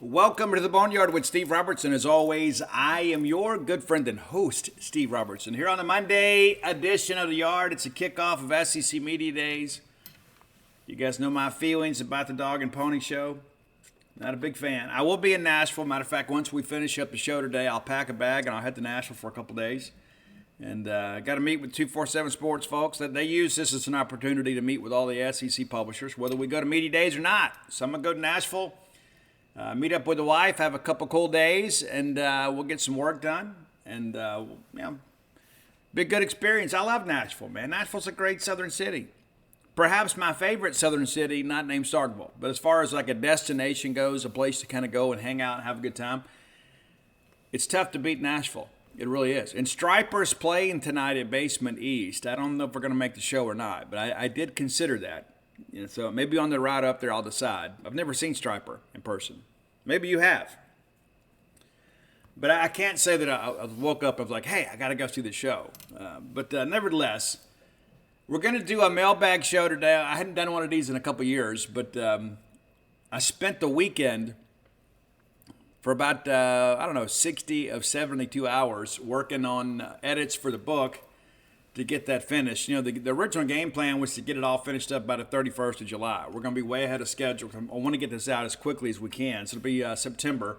Welcome to the Boneyard with Steve Robertson. As always, I am your good friend and host, Steve Robertson. Here on the Monday edition of the Yard, it's a kickoff of SEC Media Days. You guys know my feelings about the dog and pony show. Not a big fan. I will be in Nashville. Matter of fact, once we finish up the show today, I'll pack a bag and I'll head to Nashville for a couple days. And got to meet with 247 Sports folks. That they use this as an opportunity to meet with all the SEC publishers, whether we go to Media Days or not. So I'm going to go to Nashville. Meet up with the wife, have a couple cool days, and we'll get some work done. And, be a good experience. I love Nashville, man. Nashville's a great southern city. Perhaps my favorite southern city, not named Starkville. But as far as like a destination goes, a place to kind of go and hang out and have a good time, it's tough to beat Nashville. It really is. And Striper's playing tonight at Basement East. I don't know if we're going to make the show or not, but I did consider that. So maybe on the ride up there, I'll decide. I've never seen Striper in person. Maybe you have. But I can't say that I woke up and was like, hey, I got to go see the show. But nevertheless, we're going to do a mailbag show today. I hadn't done one of these in a couple years, but I spent the weekend for about, 60 of 72 hours working on edits for the book to get that finished. You know, the original game plan was to get it all finished up by the 31st of July. We're going to be way ahead of schedule. I want to get this out as quickly as we can. So it'll be September.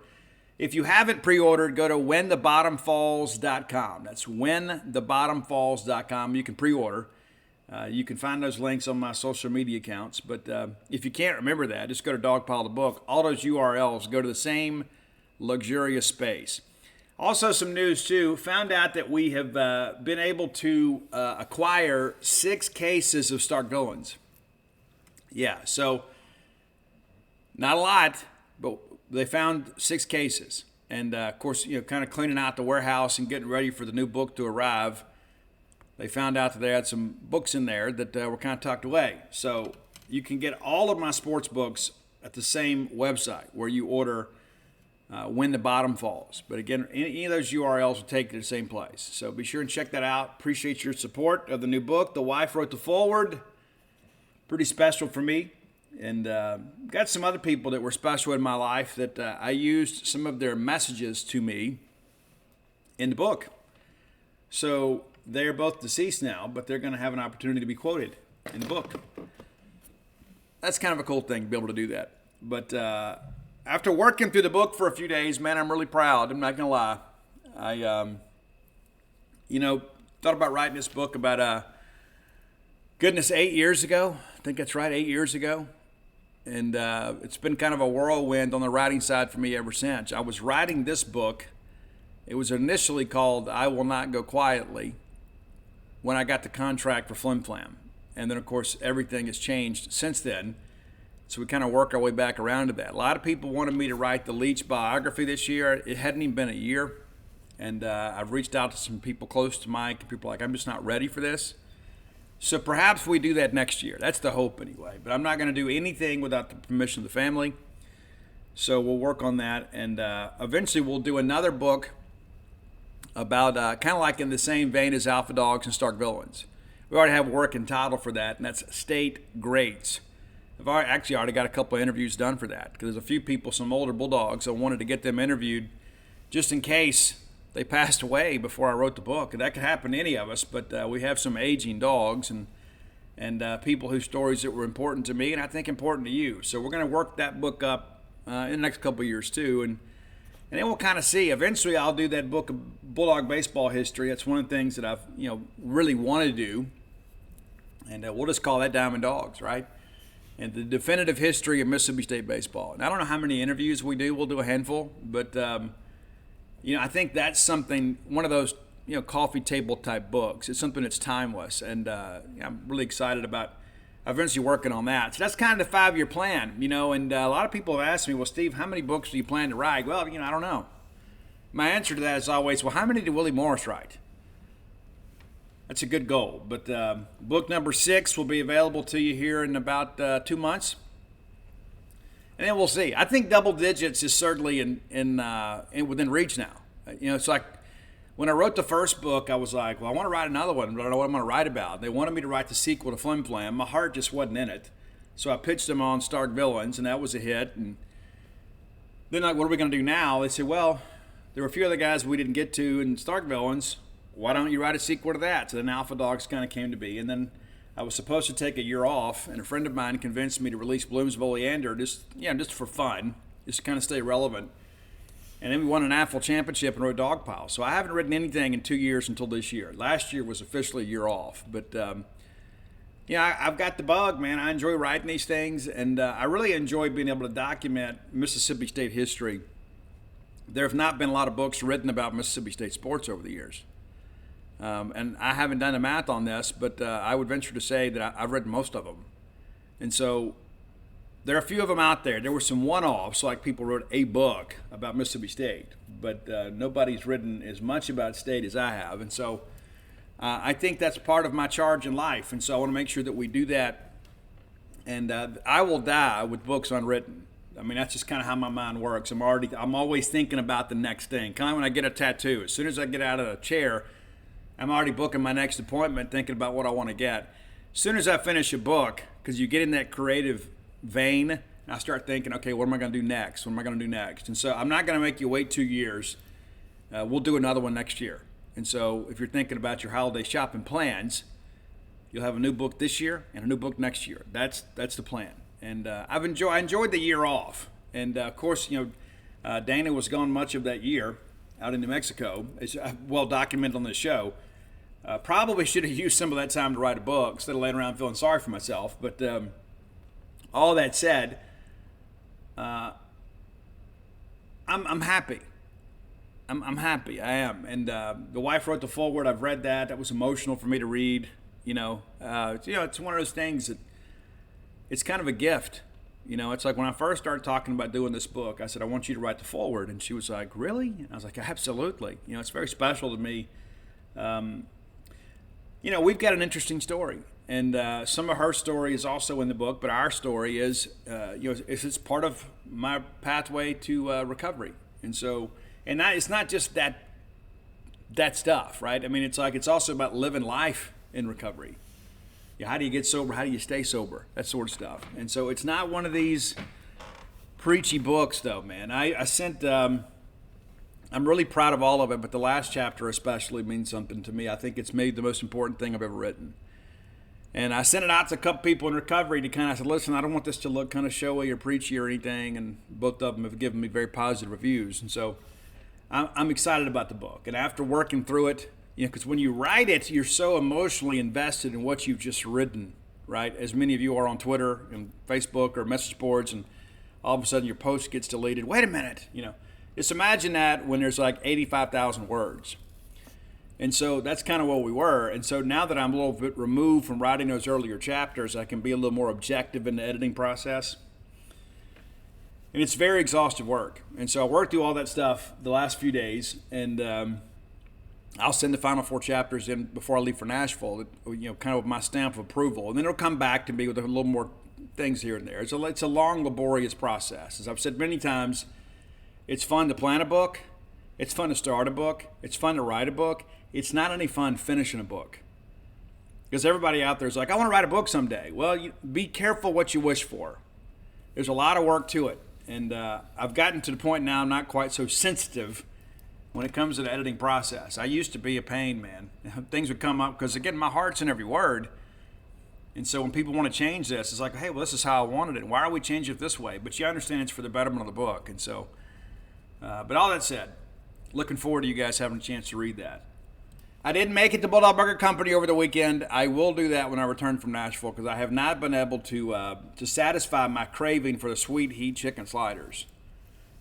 If you haven't pre-ordered, go to whenthebottomfalls.com. That's whenthebottomfalls.com. You can pre-order. You can find those links on my social media accounts. But if you can't remember that, just go to Dogpile the Book. All those URLs go to the same luxurious space. Also, some news, too. Found out that we have been able to acquire 6 cases of Stark Villains. Yeah, so not a lot, but they found 6 cases. And, of course, kind of cleaning out the warehouse and getting ready for the new book to arrive, they found out that they had some books in there that were kind of tucked away. So you can get all of my sports books at the same website where you order When the Bottom Falls. But again, any of those URLs will take you to the same place. So be sure and check that out. Appreciate your support of the new book. The wife wrote the foreword. Pretty special for me. And got some other people that were special in my life that I used some of their messages to me in the book. So they're both deceased now, but they're going to have an opportunity to be quoted in the book. That's kind of a cool thing to be able to do that. But after working through the book for a few days, man, I'm really proud. I'm not going to lie. I, thought about writing this book about, 8 years ago. I think that's right, 8 years ago. And it's been kind of a whirlwind on the writing side for me ever since. I was writing this book. It was initially called I Will Not Go Quietly when I got the contract for Flim Flam. And then, of course, everything has changed since then. So we kind of work our way back around to that. A lot of people wanted me to write the Leach biography this year. It hadn't even been a year. And I've reached out to some people close to Mike. And people are like, I'm just not ready for this. So perhaps we do that next year. That's the hope anyway. But I'm not going to do anything without the permission of the family. So we'll work on that. And eventually we'll do another book about kind of like in the same vein as Alpha Dogs and Stark Villains. We already have a working title for that, and that's State Greats. I've already got a couple of interviews done for that because there's a few people, some older bulldogs, I wanted to get them interviewed just in case they passed away before I wrote the book. And that could happen to any of us, but we have some aging dogs and people whose stories that were important to me and I think important to you. So we're going to work that book up in the next couple of years too, and then we'll kind of see. Eventually, I'll do that book of Bulldog baseball history. That's one of the things that I've really wanted to do, and we'll just call that Diamond Dogs, right? And the definitive history of Mississippi State baseball. And I don't know how many interviews we do. We'll do a handful, but I think that's something. One of those coffee table type books. It's something that's timeless, and I'm really excited about eventually working on that. So that's kind of the 5-year plan, and a lot of people have asked me, well, Steve, how many books do you plan to write? Well, I don't know. My answer to that is always, well, how many did Willie Morris write? That's a good goal. But book number 6 will be available to you here in about 2 months. And then we'll see. I think double digits is certainly in within reach now. It's like when I wrote the first book, I was like, well, I want to write another one, but I don't know what I'm going to write about. They wanted me to write the sequel to Flim Flam. My heart just wasn't in it. So I pitched them on Stark Villains, and that was a hit. Then like, what are we going to do now? They said, well, there were a few other guys we didn't get to in Stark Villains. Why don't you write a sequel to that? So then Alpha Dogs kind of came to be. And then I was supposed to take a year off, and a friend of mine convinced me to release Bloom's Boneyard just for fun, just to kind of stay relevant. And then we won an AFL championship and wrote Dogpile. So I haven't written anything in 2 years until this year. Last year was officially a year off. But, I've got the bug, man. I enjoy writing these things, and I really enjoy being able to document Mississippi State history. There have not been a lot of books written about Mississippi State sports over the years. And I haven't done the math on this, but I would venture to say that I've read most of them. And so there are a few of them out there. There were some one-offs, like people wrote a book about Mississippi State, but nobody's written as much about State as I have. And so I think that's part of my charge in life. And so I want to make sure that we do that. And I will die with books unwritten. I mean, that's just kind of how my mind works. I'm always thinking about the next thing. Kind of when I get a tattoo. As soon as I get out of the chair, I'm already booking my next appointment, thinking about what I want to get. As soon as I finish a book, because you get in that creative vein, and I start thinking, okay, what am I going to do next? What am I going to do next? And so I'm not going to make you wait 2 years. We'll do another one next year. And so if you're thinking about your holiday shopping plans, you'll have a new book this year and a new book next year. That's the plan. And I enjoyed the year off. And of course, Dana was gone much of that year out in New Mexico. It's well documented on this show. Probably should have used some of that time to write a book instead of laying around feeling sorry for myself. But all that said, I'm happy. I'm happy. I am. And the wife wrote the foreword. I've read that. That was emotional for me to read. It's one of those things that it's kind of a gift. It's like when I first started talking about doing this book, I said, I want you to write the foreword. And she was like, really? And I was like, absolutely. It's very special to me. We've got an interesting story. And some of her story is also in the book, but our story is, it's part of my pathway to recovery. And so, it's not just that stuff, right? I mean, it's also about living life in recovery. How do you get sober? How do you stay sober? That sort of stuff. And so it's not one of these preachy books, though, man. I'm really proud of all of it, but the last chapter especially means something to me. I think it's maybe the most important thing I've ever written. And I sent it out to a couple people in recovery to kind of say, listen, I don't want this to look kind of showy or preachy or anything. And both of them have given me very positive reviews. And so I'm excited about the book. And after working through it, because when you write it, you're so emotionally invested in what you've just written, right? As many of you are on Twitter and Facebook or message boards, and all of a sudden your post gets deleted. Wait a minute, Just imagine that when there's like 85,000 words. And so that's kind of what we were. And so now that I'm a little bit removed from writing those earlier chapters, I can be a little more objective in the editing process. And it's very exhaustive work. And so I worked through all that stuff the last few days, and I'll send the final 4 chapters in before I leave for Nashville, kind of with my stamp of approval. And then it'll come back to me with a little more things here and there. It's a long, laborious process. As I've said many times, it's fun to plan a book. It's fun to start a book. It's fun to write a book. It's not any fun finishing a book. Because everybody out there is like, I want to write a book someday. Well, be careful what you wish for. There's a lot of work to it. And I've gotten to the point now I'm not quite so sensitive when it comes to the editing process. I used to be a pain, man. Things would come up because, again, my heart's in every word. And so when people want to change this, it's like, hey, well, this is how I wanted it. Why are we changing it this way? But you understand it's for the betterment of the book. And so, but all that said, looking forward to you guys having a chance to read that. I didn't make it to Bulldog Burger Company over the weekend. I will do that when I return from Nashville because I have not been able to satisfy my craving for the sweet heat chicken sliders.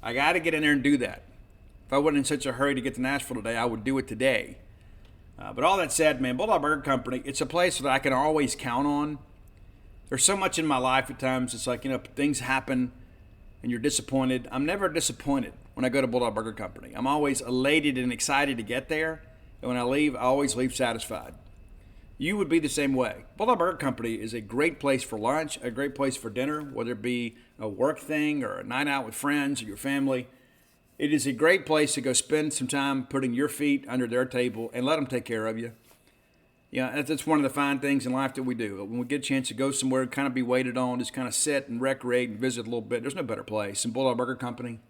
I got to get in there and do that. If I wasn't in such a hurry to get to Nashville today, I would do it today. But all that said, man, Bulldog Burger Company, it's a place that I can always count on. There's so much in my life at times. It's like, things happen and you're disappointed. I'm never disappointed when I go to Bulldog Burger Company. I'm always elated and excited to get there. And when I leave, I always leave satisfied. You would be the same way. Bulldog Burger Company is a great place for lunch, a great place for dinner, whether it be a work thing or a night out with friends or your family. It is a great place to go spend some time putting your feet under their table and let them take care of you. That's one of the fine things in life that we do. When we get a chance to go somewhere and kind of be waited on, just kind of sit and recreate and visit a little bit, there's no better place than Bulldog Burger Company.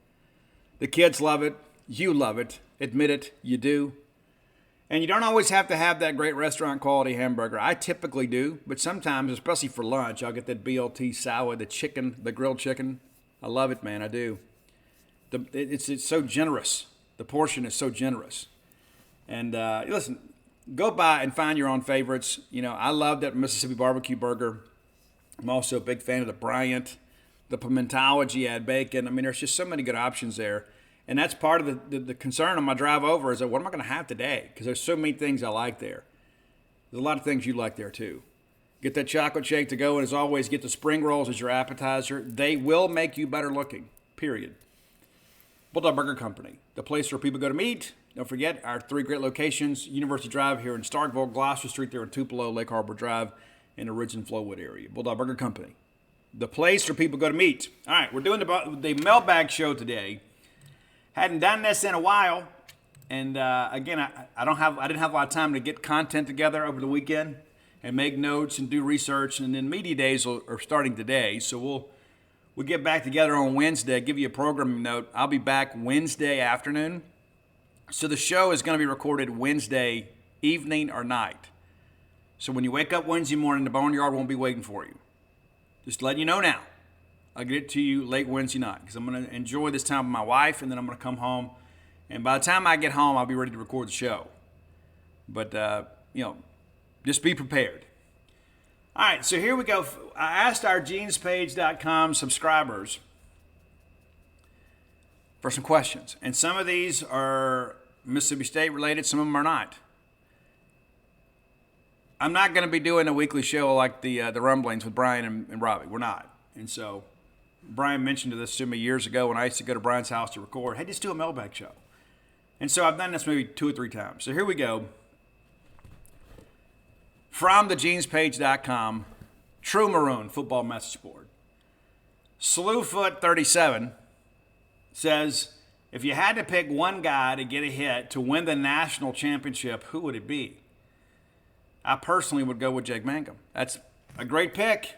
The kids love it. You love it. Admit it. You do. And you don't always have to have that great restaurant quality hamburger. I typically do, but sometimes, especially for lunch, I'll get that BLT salad, the chicken, the grilled chicken. I love it, man. I do. It's so generous. The portion is so generous. And listen, go by and find your own favorites. You know, I love that Mississippi barbecue burger. I'm also a big fan of the Bryant, the Pimentology, add bacon. I mean, there's just so many good options there. And that's part of the concern on my drive over is that what am I going to have today? Because there's so many things I like there. There's a lot of things you like there too. Get that chocolate shake to go, and as always, get the spring rolls as your appetizer. They will make you better looking, period. Bulldog Burger Company, the place where people go to meet. Don't forget our 3 great locations: University Drive here in Starkville, Gloucester Street there in Tupelo, Lake Harbor Drive in the Ridge and Flowwood area. Bulldog Burger Company, the place where people go to meet. All right, we're doing the mailbag show today. Hadn't done this in a while, and again, I didn't have a lot of time to get content together over the weekend and make notes and do research, and then media days are starting today, so we'll get back together on Wednesday. Give you a programming note. I'll be back Wednesday afternoon, so the show is going to be recorded Wednesday evening or night. So when you wake up Wednesday morning, the Boneyard won't be waiting for you. Just letting you know now. I'll get it to you late Wednesday night because I'm going to enjoy this time with my wife, and then I'm going to come home. And by the time I get home, I'll be ready to record the show. But, just be prepared. All right, so here we go. I asked our Genespage.com subscribers for some questions. And some of these are Mississippi State related, some of them are not. I'm not going to be doing a weekly show like the Rumblings with Brian and Robbie. We're not. And so Brian mentioned this to me years ago when I used to go to Brian's house to record. Hey, just do a mailbag show. And so I've done this maybe 2 or 3 times. So here we go. From the Genespage.com, True Maroon football message board. Slewfoot37 says, if you had to pick one guy to get a hit to win the national championship, who would it be? I personally would go with Jake Mangum. That's a great pick.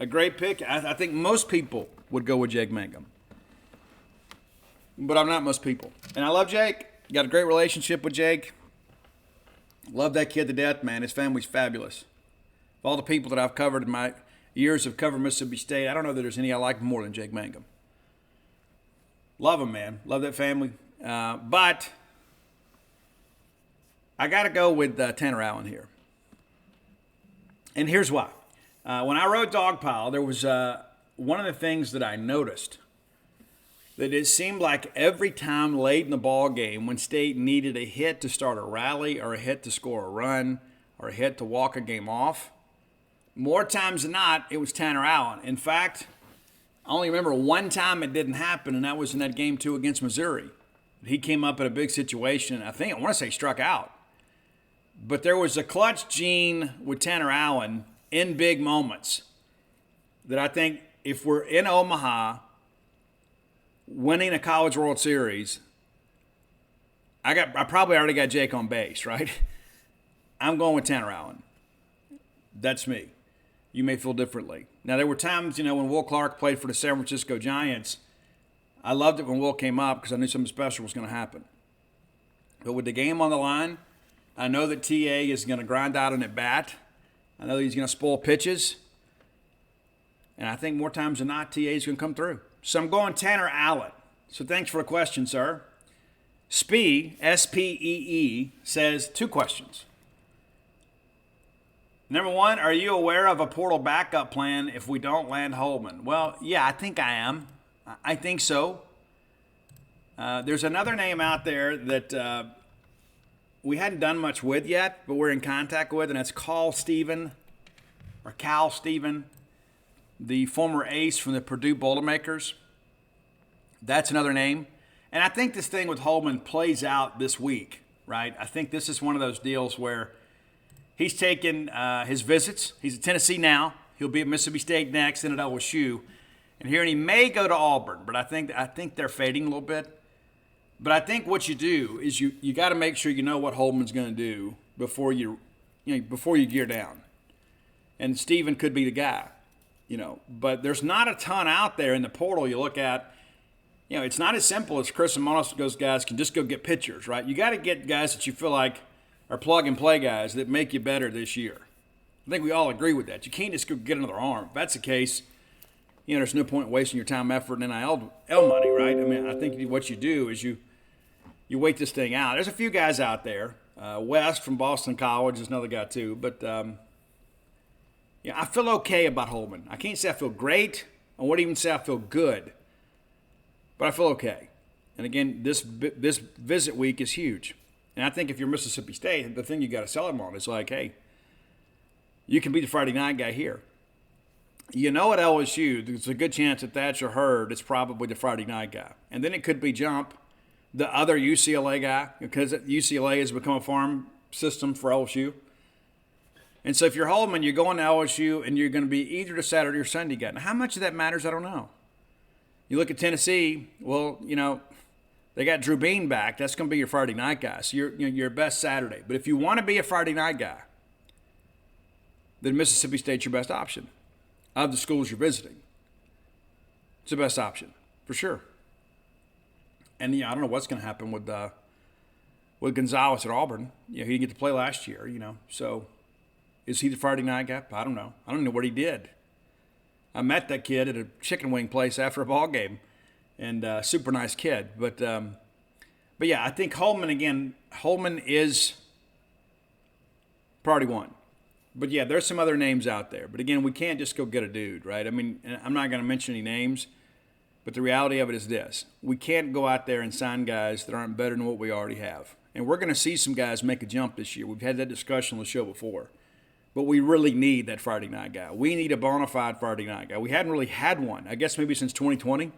A great pick. I think most people would go with Jake Mangum. But I'm not most people. And I love Jake. Got a great relationship with Jake. Love that kid to death, man. His family's fabulous. Of all the people that I've covered in my years of covering Mississippi State, I don't know that there's any I like more than Jake Mangum. Love him, man. Love that family. But I got to go with Tanner Allen here. And here's why. When I wrote Dogpile, there was one of the things that I noticed, that it seemed like every time late in the ball game when State needed a hit to start a rally or a hit to score a run or a hit to walk a game off, more times than not, it was Tanner Allen. In fact, I only remember one time it didn't happen, and that was in that game 2 against Missouri. He came up in a big situation. I want to say struck out. But there was a clutch gene with Tanner Allen in big moments that I think if we're in Omaha winning a College World Series, I probably already got Jake on base, right? I'm going with Tanner Allen. That's me. You may feel differently. Now, there were times, when Will Clark played for the San Francisco Giants, I loved it when Will came up because I knew something special was going to happen. But with the game on the line, I know that TA is going to grind out an at-bat. I know that he's going to spoil pitches. And I think more times than not, TA is going to come through. So I'm going Tanner Allen. So thanks for the question, sir. Spee, S-P-E-E, says 2 questions. Number 1, are you aware of a portal backup plan if we don't land Holman? Well, yeah, I think I am. I think so. There's another name out there that we hadn't done much with yet, but we're in contact with, and that's Cal Stephen, the former ace from the Purdue Boilermakers. That's another name. And I think this thing with Holman plays out this week, right? I think this is one of those deals where he's taken his visits. He's at Tennessee now. He'll be at Mississippi State next, and at LSU. And here he may go to Auburn, but I think they're fading a little bit. But I think what you do is you got to make sure you know what Holman's going to do before you gear down. And Steven could be the guy, But there's not a ton out there in the portal you look at. it's not as simple as Chris and Monosco's guys can just go get pitchers, right? You got to get guys that you feel like are plug-and-play guys that make you better this year. I think we all agree with that. You can't just go get another arm. If that's the case, there's no point wasting your time, effort, and NIL money, right? I mean, I think what you do is you wait this thing out. There's a few guys out there. West from Boston College is another guy too. But, I feel okay about Holman. I can't say I feel great. I wouldn't even say I feel good. But I feel okay. And again, this visit week is huge. And I think if you're Mississippi State, the thing you got to sell them on is like, hey, you can be the Friday night guy here. At LSU, there's a good chance that Thatcher Hurd is probably the Friday night guy. And then it could be Jump, the other UCLA guy, because UCLA has become a farm system for LSU. And so if you're Holman, you're going to LSU, and you're going to be either the Saturday or Sunday guy. Now, how much of that matters, I don't know. You look at Tennessee, well, they got Drew Bean back. That's going to be your Friday night guy. So you're your best Saturday. But if you want to be a Friday night guy, then Mississippi State's your best option of the schools you're visiting. It's the best option, for sure. And, I don't know what's going to happen with Gonzalez at Auburn. He didn't get to play last year, So is he the Friday night guy? I don't know. I don't know what he did. I met that kid at a chicken wing place after a ball game, and super nice kid. But yeah, I think Holman is priority one. But yeah, there's some other names out there. But again, we can't just go get a dude, right? I mean, I'm not going to mention any names, but the reality of it is this. We can't go out there and sign guys that aren't better than what we already have. And we're going to see some guys make a jump this year. We've had that discussion on the show before. But we really need that Friday night guy. We need a bona fide Friday night guy. We hadn't really had one, I guess maybe since 2020.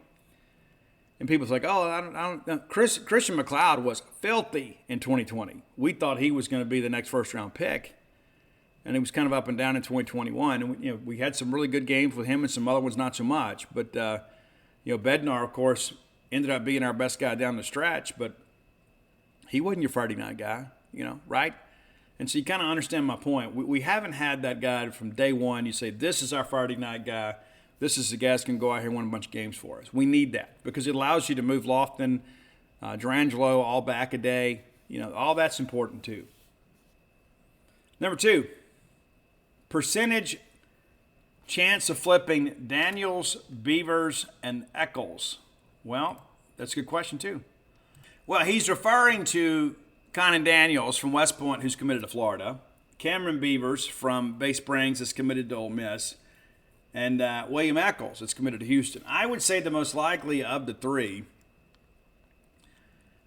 And people's like, oh, I don't know. Christian McLeod was filthy in 2020. We thought he was going to be the next first-round pick. And it was kind of up and down in 2021. And we had some really good games with him and some other ones not so much. But, Bednar, of course, ended up being our best guy down the stretch. But he wasn't your Friday night guy, right? And so you kind of understand my point. We haven't had that guy from day one. You say, this is our Friday night guy. This is the guy that's going to go out here and win a bunch of games for us. We need that because it allows you to move Lofton, Durangelo, all back a day. All that's important too. Number 2, percentage chance of flipping Daniels, Beavers, and Eccles. Well, that's a good question too. Well, he's referring to Conan Daniels from West Point, who's committed to Florida. Cameron Beavers from Bay Springs is committed to Ole Miss. And William Eccles is committed to Houston. I would say the most likely of the 3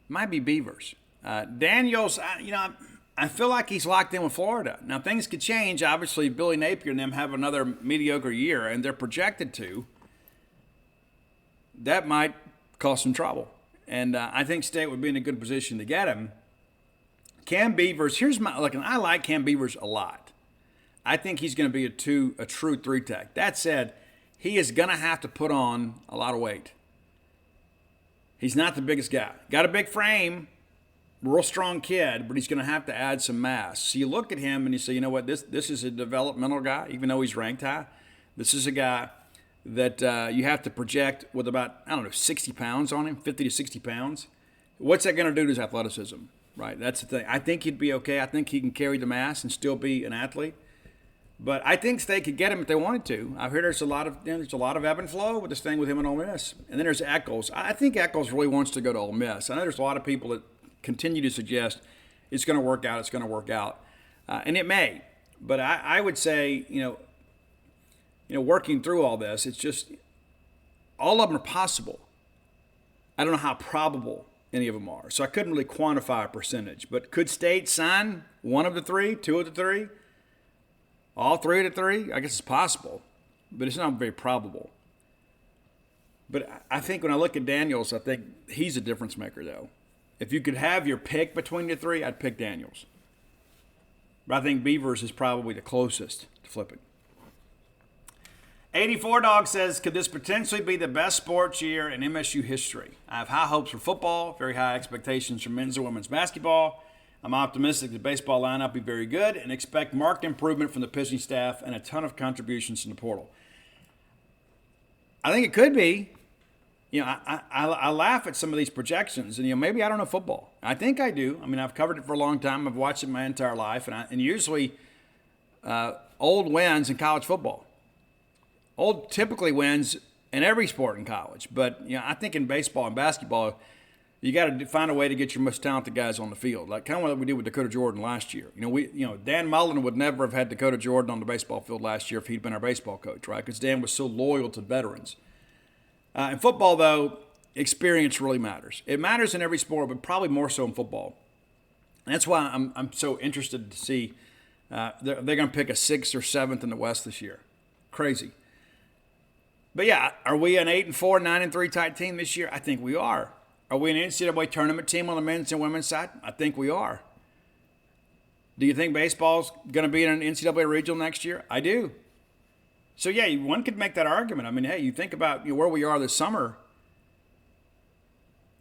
might be Beavers. Daniels, I feel like he's locked in with Florida. Now, things could change. Obviously, Billy Napier and them have another mediocre year, and they're projected to. That might cause some trouble. And I think State would be in a good position to get him. Cam Beavers, I like Cam Beavers a lot. I think he's going to be a true 3-tech. That said, he is going to have to put on a lot of weight. He's not the biggest guy. Got a big frame, real strong kid, but he's going to have to add some mass. So you look at him and you say, you know what, this is a developmental guy, even though he's ranked high. This is a guy that you have to project with about, 60 pounds on him, 50 to 60 pounds. What's that going to do to his athleticism? Right, that's the thing. I think he'd be okay. I think he can carry the mass and still be an athlete. But I think State could get him if they wanted to. I've heard there's a lot of ebb and flow with this thing with him and Ole Miss. And then there's Eccles. I think Eccles really wants to go to Ole Miss. I know there's a lot of people that continue to suggest it's going to work out. And it may. But I would say, working through all this, it's just all of them are possible. I don't know how probable any of them are. So I couldn't really quantify a percentage. But could State sign one of the 3, 2 of the 3? All 3 of the 3? I guess it's possible, but it's not very probable. But I think when I look at Daniels, I think he's a difference maker, though. If you could have your pick between the 3, I'd pick Daniels. But I think Beavers is probably the closest to flipping. 84 Dog says, could this potentially be the best sports year in MSU history? I have high hopes for football, very high expectations for men's and women's basketball. I'm optimistic the baseball lineup will be very good and expect marked improvement from the pitching staff and a ton of contributions from the portal. I think it could be. I laugh at some of these projections, and maybe I don't know football. I think I do. I mean, I've covered it for a long time. I've watched it my entire life, and usually old wins in college football. Old typically wins in every sport in college, but I think in baseball and basketball, you got to find a way to get your most talented guys on the field, like kind of what we did with Dakota Jordan last year. Dan Mullen would never have had Dakota Jordan on the baseball field last year if he'd been our baseball coach, right? Because Dan was so loyal to veterans. In football, though, experience really matters. It matters in every sport, but probably more so in football. And that's why I'm so interested to see they're going to pick a 6th or 7th in the West this year. Crazy. But yeah, are we an 8-4, 9-3 type team this year? I think we are. Are we an NCAA tournament team on the men's and women's side? I think we are. Do you think baseball's going to be in an NCAA regional next year? I do. So, yeah, one could make that argument. I mean, hey, you think about where we are this summer,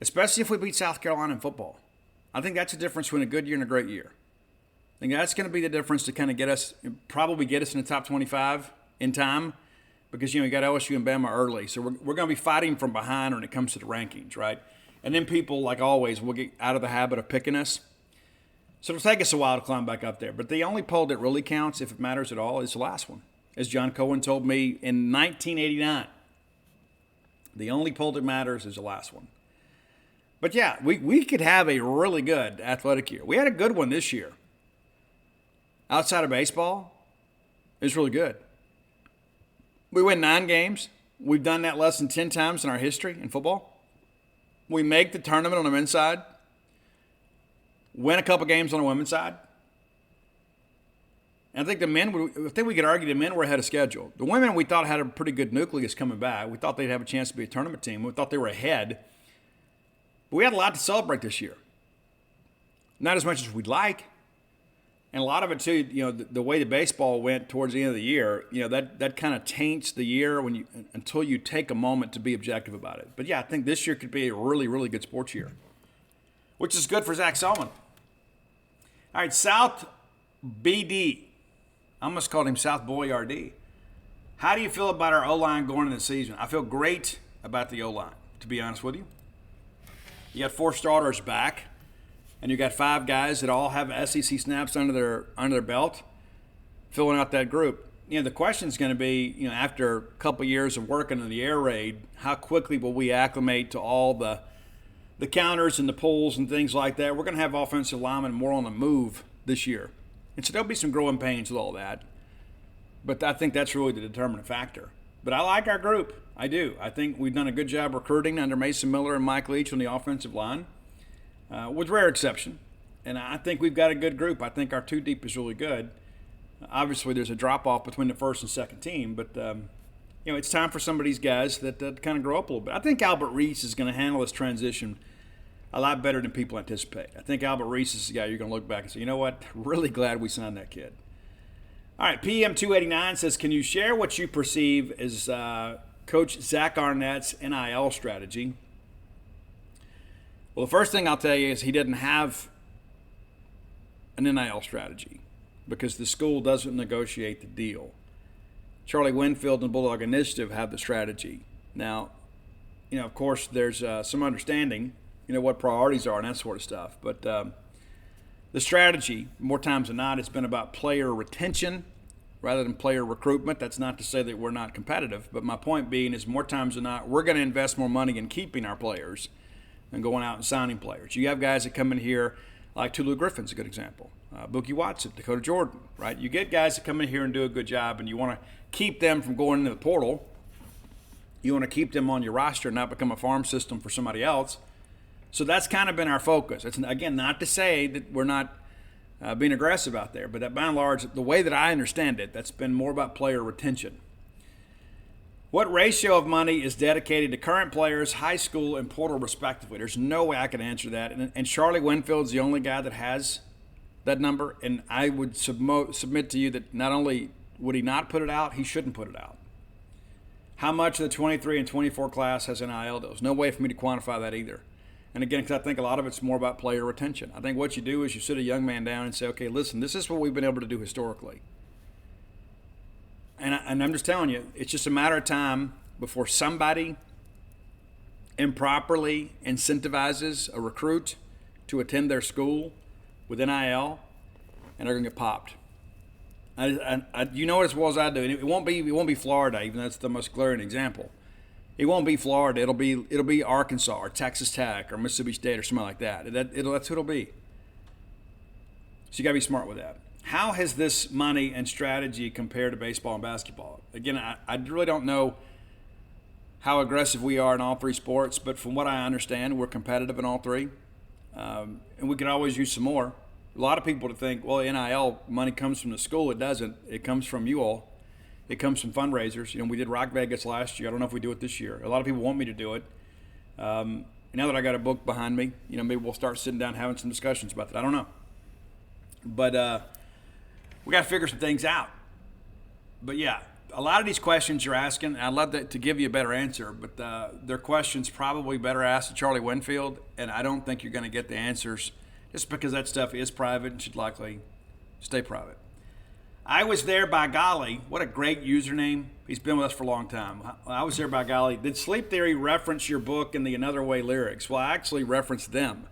especially if we beat South Carolina in football. I think that's the difference between a good year and a great year. I think that's going to be the difference to kind of probably get us in the top 25 in time because, you got LSU and Bama early. So we're going to be fighting from behind when it comes to the rankings, right? And then people, like always, will get out of the habit of picking us. So it'll take us a while to climb back up there. But the only poll that really counts, if it matters at all, is the last one. As John Cohen told me in 1989, the only poll that matters is the last one. But yeah, we could have a really good athletic year. We had a good one this year. Outside of baseball, it was really good. We win 9 games. We've done that less than 10 times in our history in football. We make the tournament on the men's side. Win a couple games on the women's side. And I think we could argue the men were ahead of schedule. The women we thought had a pretty good nucleus coming back. We thought they'd have a chance to be a tournament team. We thought they were ahead. But we had a lot to celebrate this year. Not as much as we'd like. And a lot of it too, the way the baseball went towards the end of the year, that kind of taints the year until you take a moment to be objective about it. But yeah, I think this year could be a really, really good sports year, which is good for Zach Selman. All right, South BD. I almost called him South Boneyard. How do you feel about our O-line going into the season? I feel great about the O-line, to be honest with you. You got 4 starters back, and you got 5 guys that all have SEC snaps under their belt, filling out that group. The question is going to be, after a couple years of working in the air raid, how quickly will we acclimate to all the counters and the pulls and things like that? We're going to have offensive linemen more on the move this year. And so there'll be some growing pains with all that. But I think that's really the determinant factor. But I like our group. I do. I think we've done a good job recruiting under Mason Miller and Mike Leach on the offensive line, with rare exception. And I think we've got a good group. I think our 2 deep is really good. Obviously, there's a drop-off between the first and second team. But, it's time for some of these guys that kind of grow up a little bit. I think Albert Reese is going to handle this transition a lot better than people anticipate. I think Albert Reese is the guy you're going to look back and say, you know what, really glad we signed that kid. All right, PM289 says, can you share what you perceive as Coach Zach Arnett's NIL strategy? Well, the first thing I'll tell you is he didn't have an NIL strategy because the school doesn't negotiate the deal. Charlie Winfield and Bulldog Initiative have the strategy. Now, of course, there's some understanding what priorities are and that sort of stuff. But the strategy, more times than not, it's been about player retention rather than player recruitment. That's not to say that we're not competitive, but my point being is more times than not, we're going to invest more money in keeping our players than going out and signing players. You have guys that come in here, like Tulu Griffin's a good example. Bookie Watson, Dakota Jordan, right? You get guys that come in here and do a good job, and you want to keep them from going into the portal. You want to keep them on your roster and not become a farm system for somebody else. So that's kind of been our focus. It's, again, not to say that we're not being aggressive out there, but that by and large, the way that I understand it, that's been more about player retention. What ratio of money is dedicated to current players, high school, and portal respectively? There's no way I can answer that. And Charlie Winfield's the only guy that has that number, and I would submit to you that not only would he not put it out, he shouldn't put it out. How much of the 23 and 24 class has NIL deals? No way for me to quantify that either. And again, because I think a lot of it's more about player retention. I think what you do is you sit a young man down and say, okay, listen, this is what we've been able to do historically. And I'm just telling you, it's just a matter of time before somebody improperly incentivizes a recruit to attend their school with NIL, and they're going to get popped. You know it as well as I do. And it won't be Florida, even though that's the most glaring example. It won't be Florida. It'll be Arkansas or Texas Tech or Mississippi State or something like that. That's who it'll be. So you got to be smart with that. How has this money and strategy compared to baseball and basketball? Again, I really don't know how aggressive we are in all three sports, but from what I understand, we're competitive in all three, and we could always use some more. A lot of people to think, well, NIL money comes from the school. It doesn't. It comes from you all. It comes from fundraisers. We did Rock Vegas last year. I don't know if we do it this year. A lot of people want me to do it. Now that I got a book behind me, maybe we'll start sitting down having some discussions about that. I don't know. But we got to figure some things out. But yeah, a lot of these questions you're asking, I'd love to give you a better answer, but they're questions probably better asked to Charlie Winfield, and I don't think you're going to get the answers just because that stuff is private and should likely stay private. I was there by golly. What a great username. He's been with us for a long time. I was there by golly. Did Sleep Theory reference your book in the Another Way lyrics? Well, I actually referenced them.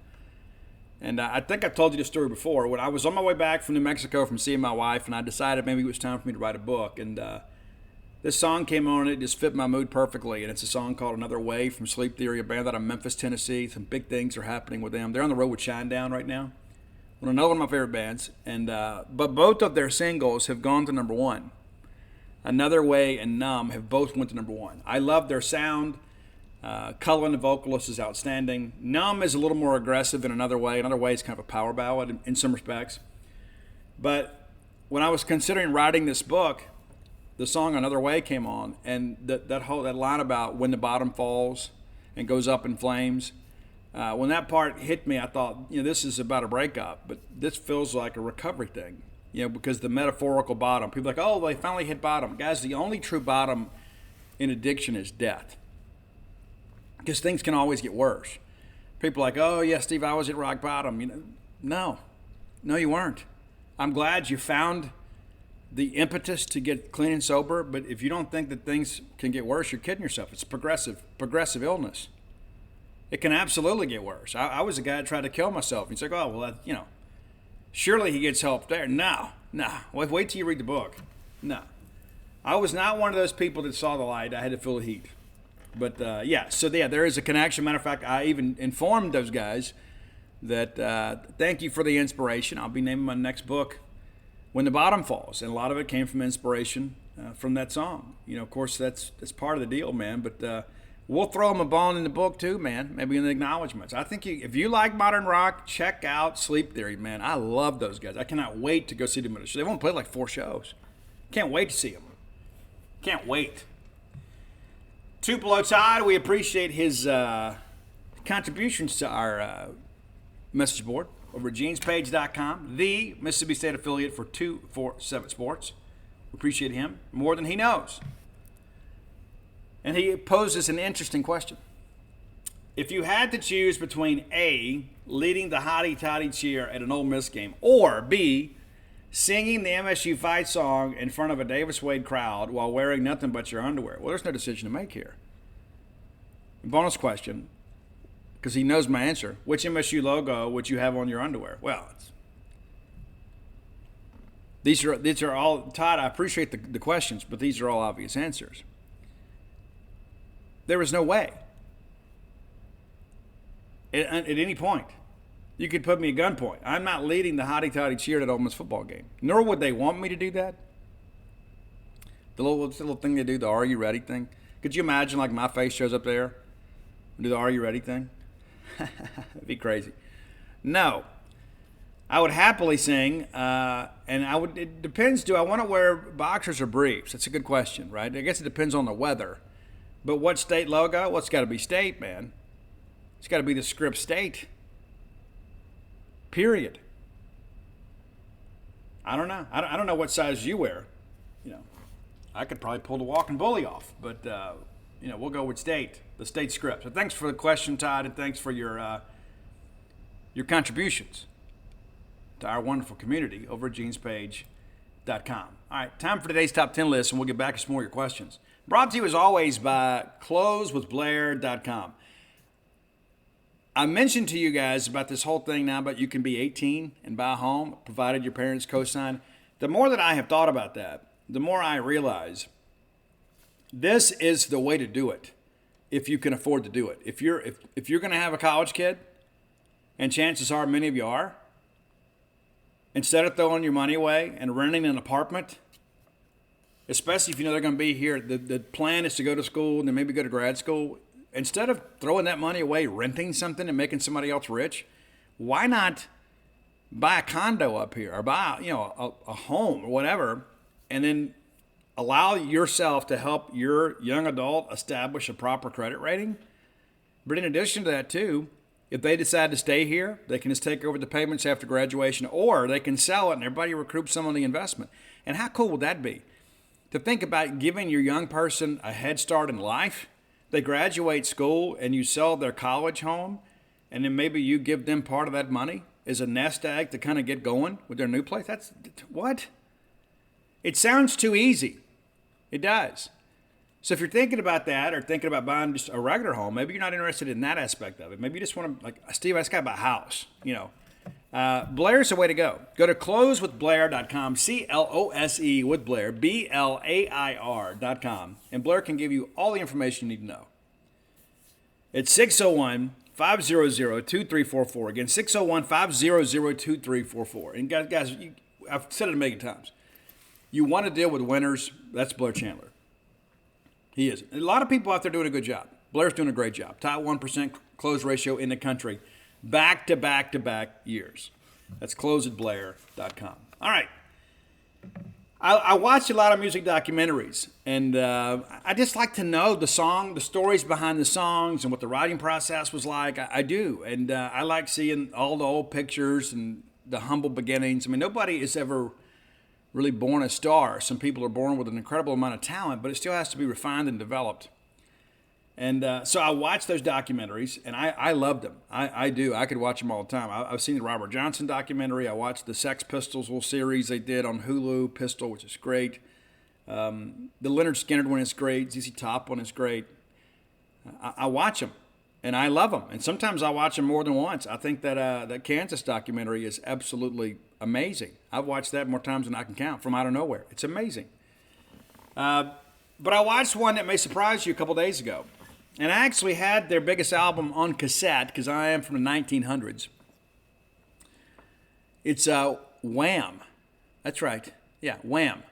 And I think I've told you this story before. When I was on my way back from New Mexico from seeing my wife, and I decided maybe it was time for me to write a book. And this song came on, and it just fit my mood perfectly. And it's a song called Another Way from Sleep Theory, a band out of Memphis, Tennessee. Some big things are happening with them. They're on the road with Shinedown right now. Another one of my favorite bands. And but both of their singles have gone to number one. Another Way and Numb have both went to number one. I love their sound. Cullen, the vocalist, is outstanding. Numb is a little more aggressive in Another Way. Another Way is kind of a power ballad in some respects. But when I was considering writing this book, the song Another Way came on, and that line about when the bottom falls and goes up in flames, when that part hit me, I thought, this is about a breakup, but this feels like a recovery thing, because the metaphorical bottom. People are like, oh, they finally hit bottom. Guys, the only true bottom in addiction is death. Because things can always get worse. People are like, oh, yeah, Steve, I was at rock bottom. No, you weren't. I'm glad you found the impetus to get clean and sober, but if you don't think that things can get worse, you're kidding yourself. It's progressive illness. It can absolutely get worse. I was a guy that tried to kill myself. He's like, oh, well, surely he gets help there. No. Wait till you read the book. No. I was not one of those people that saw the light. I had to feel the heat. But, there is a connection. Matter of fact, I even informed those guys that thank you for the inspiration. I'll be naming my next book When the Bottom Falls. And a lot of it came from inspiration from that song. Of course, that's part of the deal, man. But we'll throw them a bone in the book, too, man, maybe in the acknowledgments. I think if you like modern rock, check out Sleep Theory, man. I love those guys. I cannot wait to go see them at a show. They've only played like 4 shows. Can't wait to see them. Can't wait. Tupelo Todd, we appreciate his contributions to our message board over at genespage.com, the Mississippi State affiliate for 247 Sports. We appreciate him more than he knows. And he poses an interesting question. If you had to choose between A, leading the hotty-toddy cheer at an Ole Miss game, or B, singing the MSU fight song in front of a Davis Wade crowd while wearing nothing but your underwear. Well, there's no decision to make here. Bonus question, because he knows my answer. Which MSU logo would you have on your underwear? Well, these are all, Todd, I appreciate the questions, but these are all obvious answers. There is no way. At any point. You could put me at gunpoint. I'm not leading the hotty-toddy cheer at Ole Miss football game. Nor would they want me to do that. The little thing they do, the Are You Ready thing. Could you imagine like my face shows up there and do the Are You Ready thing? It'd be crazy. No. I would happily sing, and it depends, do I want to wear boxers or briefs? That's a good question, right? I guess it depends on the weather. But what state logo? Well, it's got to be state, man. It's got to be the Scripps State. Period. I don't know. I don't know what size you wear. I could probably pull the walking bully off, but we'll go with state, the state Scripps. So thanks for the question, Todd, and thanks for your contributions to our wonderful community over at genespage.com. All right, time for today's top 10 list, and we'll get back to some more of your questions. Brought to you as always by closewithblair.com. I mentioned to you guys about this whole thing now, but you can be 18 and buy a home, provided your parents co-sign. The more that I have thought about that, the more I realize this is the way to do it if you can afford to do it. If you're going to have a college kid, and chances are many of you are, instead of throwing your money away and renting an apartment, especially if you know they're going to be here, the plan is to go to school and then maybe go to grad school. Instead of throwing that money away, renting something and making somebody else rich, why not buy a condo up here or buy, a home or whatever, and then allow yourself to help your young adult establish a proper credit rating? But in addition to that too, if they decide to stay here, they can just take over the payments after graduation, or they can sell it and everybody recoup some of the investment. And how cool would that be? To think about giving your young person a head start in life. They graduate school and you sell their college home, and then maybe you give them part of that money as a nest egg to kind of get going with their new place. That's what? It sounds too easy. It does. So if you're thinking about that or thinking about buying just a regular home, maybe you're not interested in that aspect of it. Maybe you just want to, like, Steve, I just got to buy a house, Blair's the way to go. Go to closewithblair.com, CLOSE with Blair, BLAIR.com, and Blair can give you all the information you need to know. It's 601-500-2344. Again, 601-500-2344. And guys, I've said it a million times. You want to deal with winners, that's Blair Chandler. He is. A lot of people out there doing a good job. Blair's doing a great job. Top 1% close ratio in the country. Back-to-back years. That's closewithblair.com. All right. I watch a lot of music documentaries, and I just like to know the stories behind the songs and what the writing process was like. I do, and I like seeing all the old pictures and the humble beginnings. I mean, nobody is ever really born a star. Some people are born with an incredible amount of talent, but it still has to be refined and developed. And so I watch those documentaries, and I love them. I do. I could watch them all the time. I've seen the Robert Johnson documentary. I watched the Sex Pistols little series they did on Hulu, Pistol, which is great. The Leonard Skinner one is great. ZZ Top one is great. I watch them, and I love them. And sometimes I watch them more than once. I think that Kansas documentary is absolutely amazing. I've watched that more times than I can count, from out of nowhere. It's amazing. But I watched one that may surprise you a couple days ago. And I actually had their biggest album on cassette because I am from the 1900s. It's Wham. That's right. Yeah, Wham.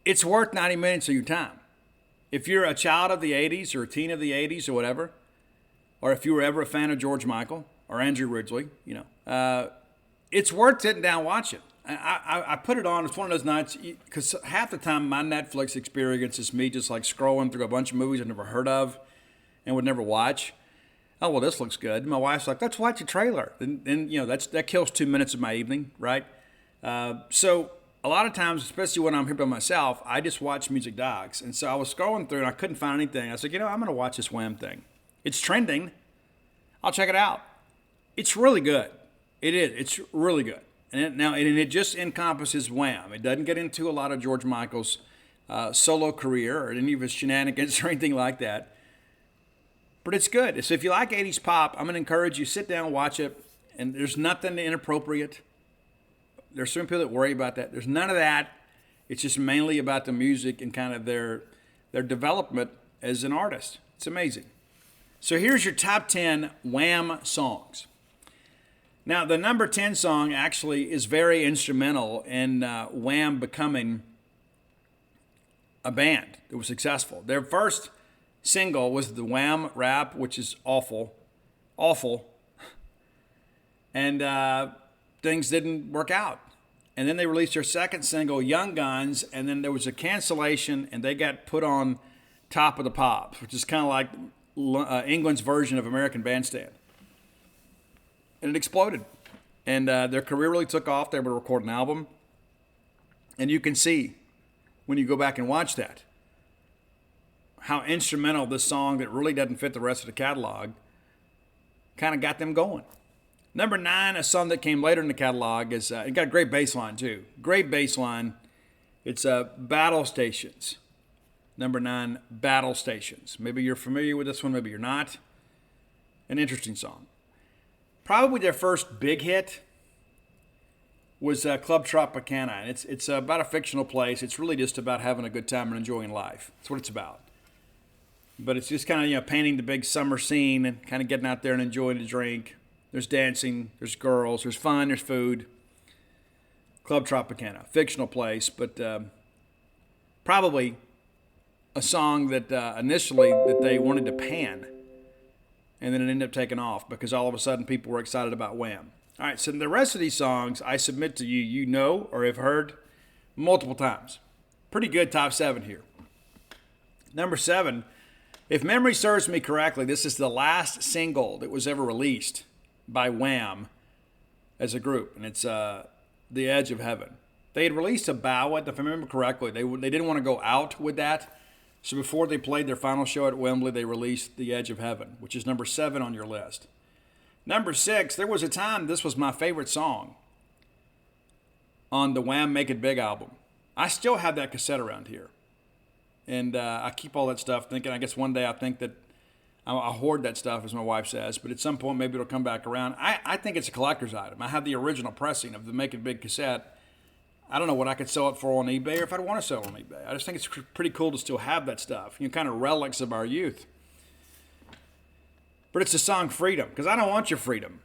It's worth 90 minutes of your time. If you're a child of the 80s or a teen of the 80s or whatever, or if you were ever a fan of George Michael or Andrew Ridgeley, it's worth sitting down and watching. I put it on. It's one of those nights, because half the time my Netflix experience is me just like scrolling through a bunch of movies I've never heard of and would never watch. Oh, well, this looks good. My wife's like, let's watch a trailer. And that kills 2 minutes of my evening, right? So a lot of times, especially when I'm here by myself, I just watch music docs. And so I was scrolling through and I couldn't find anything. I said, I'm going to watch this Wham thing. It's trending. I'll check it out. It's really good. It is. It's really good. And it just encompasses Wham. It doesn't get into a lot of George Michael's solo career or any of his shenanigans or anything like that. But it's good. So if you like 80s pop, I'm going to encourage you, sit down and watch it. And there's nothing inappropriate. There's some people that worry about that. There's none of that. It's just mainly about the music and kind of their development as an artist. It's amazing. So here's your top 10 Wham songs. Now, the number 10 song actually is very instrumental in Wham becoming a band that was successful. Their first single was the Wham Rap, which is awful. And things didn't work out. And then they released their second single, Young Guns, and then there was a cancellation, and they got put on Top of the Pops, which is kind of like England's version of American Bandstand. And it exploded. And their career really took off. They were able to record an album. And you can see, when you go back and watch that, how instrumental this song that really doesn't fit the rest of the catalog kind of got them going. Number 9, a song that came later in the catalog, is it got a great bass line too. Great bass line. It's Battle Stations. Number 9, Battle Stations. Maybe you're familiar with this one, maybe you're not. An interesting song. Probably their first big hit was Club Tropicana. And it's about a fictional place. It's really just about having a good time and enjoying life. That's what it's about. But it's just kind of, painting the big summer scene and kind of getting out there and enjoying the drink. There's dancing, there's girls, there's fun, there's food. Club Tropicana, fictional place, but probably a song that initially that they wanted to pan, and then it ended up taking off because all of a sudden people were excited about Wham. All right, so the rest of these songs I submit to you, you know or have heard multiple times. Pretty good top 7 here. Number 7, if memory serves me correctly, this is the last single that was ever released by Wham as a group, and it's The Edge of Heaven. They had released a ballad, if I remember correctly. They didn't want to go out with that, so before they played their final show at Wembley, they released The Edge of Heaven, which is number 7 on your list. Number 6, there was a time this was my favorite song on the Wham! Make It Big album. I still have that cassette around here. And I keep all that stuff thinking, I guess one day I think that I hoard that stuff, as my wife says, but at some point maybe it'll come back around. I think it's a collector's item. I have the original pressing of the Make It Big cassette. I don't know what I could sell it for on eBay or if I'd want to sell it on eBay. I just think it's pretty cool to still have that stuff. Kind of relics of our youth. But it's the song Freedom, because I don't want your freedom.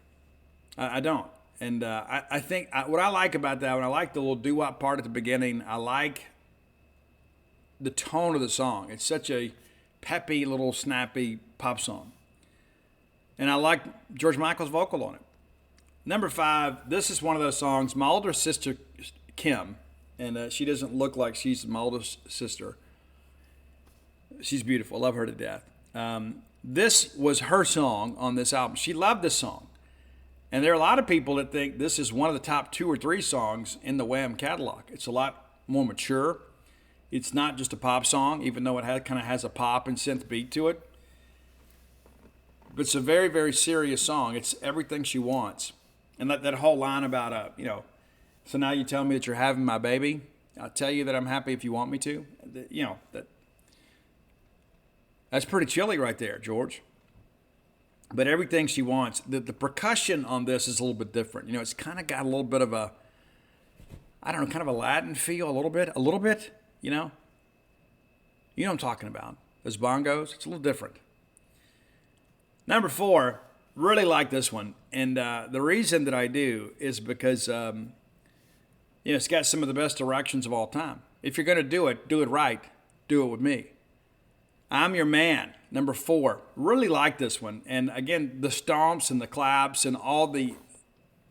I don't. And I think what I like about that, when I like the little doo-wop part at the beginning, I like the tone of the song. It's such a peppy, little snappy pop song. And I like George Michael's vocal on it. Number 5, this is one of those songs. My older sister, Kim, and she doesn't look like she's my oldest sister. She's beautiful. I love her to death. This was her song on this album. She loved this song. And there are a lot of people that think this is one of the top 2 or 3 songs in the Wham catalog. It's a lot more mature. It's not just a pop song, even though it kind of has a pop and synth beat to it. But it's a very, very serious song. It's everything she wants. And that whole line about, so now you tell me that you're having my baby. I'll tell you that I'm happy if you want me to. That's pretty chilly right there, George. But everything she wants. The percussion on this is a little bit different. It's kind of got a little bit of a, kind of a Latin feel, a little bit. You know what I'm talking about. Those bongos, it's a little different. Number 4, really like this one. And the reason that I do is because, it's got some of the best directions of all time. If you're going to do it right. Do it with me. I'm Your Man, number 4. Really like this one. And again, the stomps and the claps and all the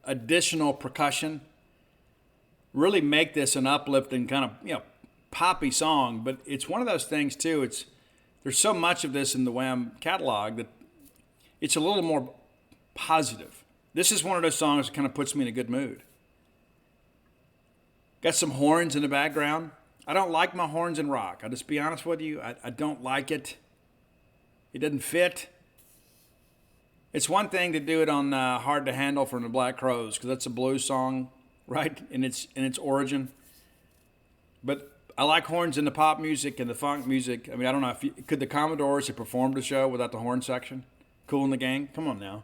additional percussion really make this an uplifting kind of, poppy song. But it's one of those things, too. There's so much of this in the Wham catalog that it's a little more positive. This is one of those songs that kind of puts me in a good mood. Got some horns in the background. I don't like my horns in rock. I'll just be honest with you. I don't like it. It doesn't fit. It's one thing to do it on Hard to Handle from the Black Crowes, because that's a blues song, right, in its origin. But I like horns in the pop music and the funk music. I mean, I don't know could the Commodores have performed a show without the horn section? Cool in the Gang? Come on now.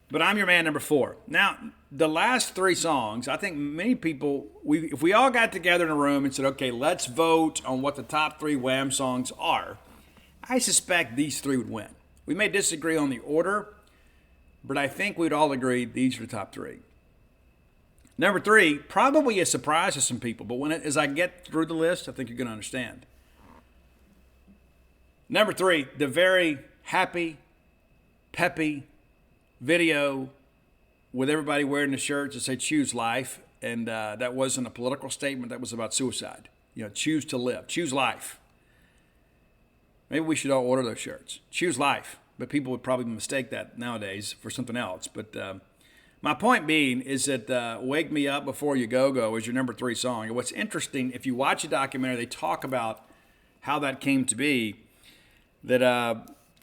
But I'm Your Man, number 4. Now, the last 3 songs, I think many people, if we all got together in a room and said, okay, let's vote on what the top 3 Wham songs are, I suspect these 3 would win. We may disagree on the order, but I think we'd all agree these are the top 3. Number 3, probably a surprise to some people, but as I get through the list, I think you're going to understand. Number 3, the very happy, peppy video with everybody wearing the shirts that say choose life, and that wasn't a political statement. That was about suicide. Choose to live, choose life. Maybe we should all order those shirts. Choose life. But people would probably mistake that nowadays for something else. But my point being is that Wake Me Up Before You Go is your number 3 song. And what's interesting, if you watch a documentary, they talk about how that came to be, that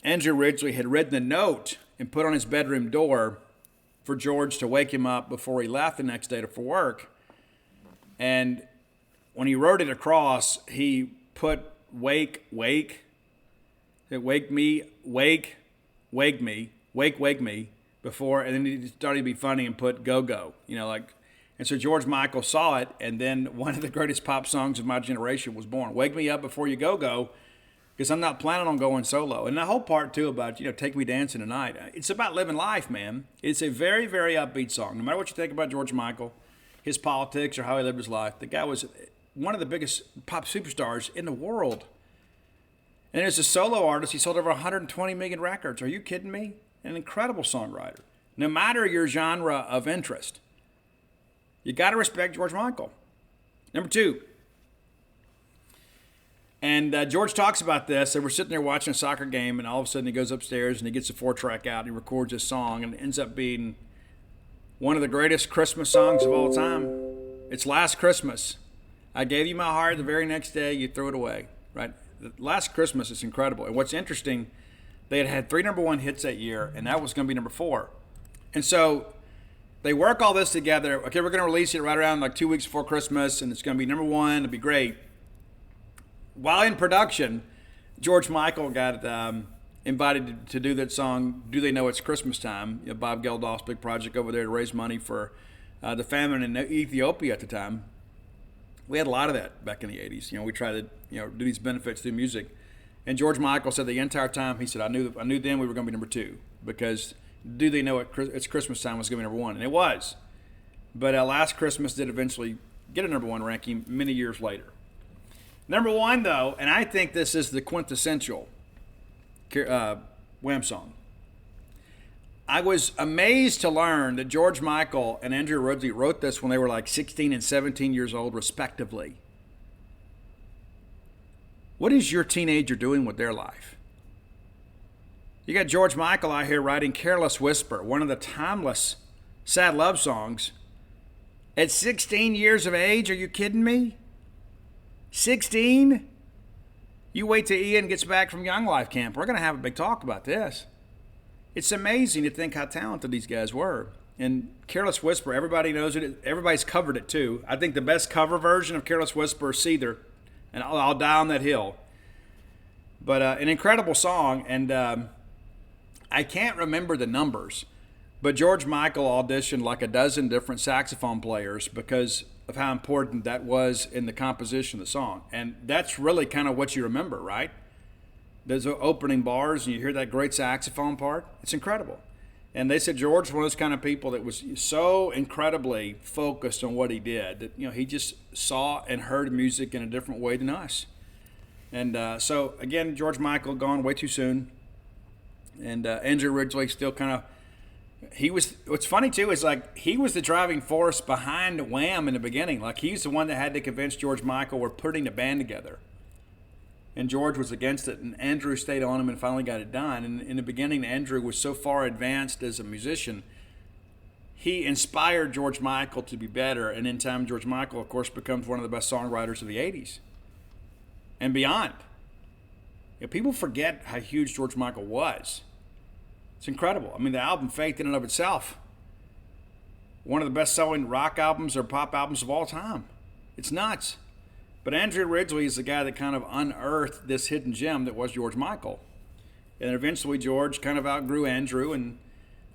Andrew Ridgely had written a note and put on his bedroom door for George to wake him up before he left the next day for work. And when he wrote it across, he put wake, Wake Me, Wake Me before, and then he started to be funny and put Go Go, and so George Michael saw it, and then one of the greatest pop songs of my generation was born. Wake Me Up Before You Go Go, because I'm not planning on going solo. And the whole part, too, about, Take Me Dancing Tonight, it's about living life, man. It's a very, very upbeat song. No matter what you think about George Michael, his politics, or how he lived his life, the guy was one of the biggest pop superstars in the world. And as a solo artist, he sold over 120 million records. Are you kidding me? An incredible songwriter. No matter your genre of interest, you got to respect George Michael. Number 2. And George talks about this. They were sitting there watching a soccer game, and all of a sudden he goes upstairs and he gets a 4-track out and he records this song, and it ends up being one of the greatest Christmas songs of all time. It's Last Christmas. I gave you my heart, the very next day you threw it away. Right? Last Christmas is incredible. And what's interesting, they had 3 number 1 hits that year, and that was going to be number 4. And so they work all this together. Okay, we're going to release it right around like 2 weeks before Christmas, and it's going to be number 1. It'll be great. While in production, George Michael got invited to do that song, Do They Know It's Christmas Time? Bob Geldof's big project over there to raise money for the famine in Ethiopia at the time. We had a lot of that back in the 80s. We tried to do these benefits through music. And George Michael said the entire time, he said, I knew then we were going to be number 2, because Do They Know It's Christmas Time was going to be number 1. And it was. But Last Christmas did eventually get a number 1 ranking many years later. Number 1, though, and I think this is the quintessential Wham song. I was amazed to learn that George Michael and Andrew Ridgeley wrote this when they were like 16 and 17 years old, respectively. What is your teenager doing with their life? You got George Michael out here writing Careless Whisper, one of the timeless sad love songs. At 16 years of age, are you kidding me? 16? You wait till Ian gets back from Young Life Camp. We're going to have a big talk about this. It's amazing to think how talented these guys were. And Careless Whisper, everybody knows it. Everybody's covered it too. I think the best cover version of Careless Whisper is Seether, and I'll Die on That Hill. But an incredible song, and I can't remember the numbers, but George Michael auditioned like a dozen different saxophone players because of how important that was in the composition of the song. And that's really kind of what you remember, right? Those opening bars, and you hear that great saxophone part. It's incredible. And they said George was one of those kind of people that was so incredibly focused on what he did that he just saw and heard music in a different way than us. And so again, George Michael gone way too soon, and Andrew Ridgeley still kind of. He was. What's funny too is like he was the driving force behind Wham in the beginning. Like he's the one that had to convince George Michael we're putting the band together. And George was against it, and Andrew stayed on him and finally got it done. And in the beginning, Andrew was so far advanced as a musician, he inspired George Michael to be better. And in time, George Michael, of course, becomes one of the best songwriters of the 80s and beyond. People forget how huge George Michael was. It's incredible. I mean, the album Faith in and of itself, one of the best-selling rock albums or pop albums of all time. It's nuts. But Andrew Ridgeley is the guy that kind of unearthed this hidden gem that was George Michael. And eventually George kind of outgrew Andrew, and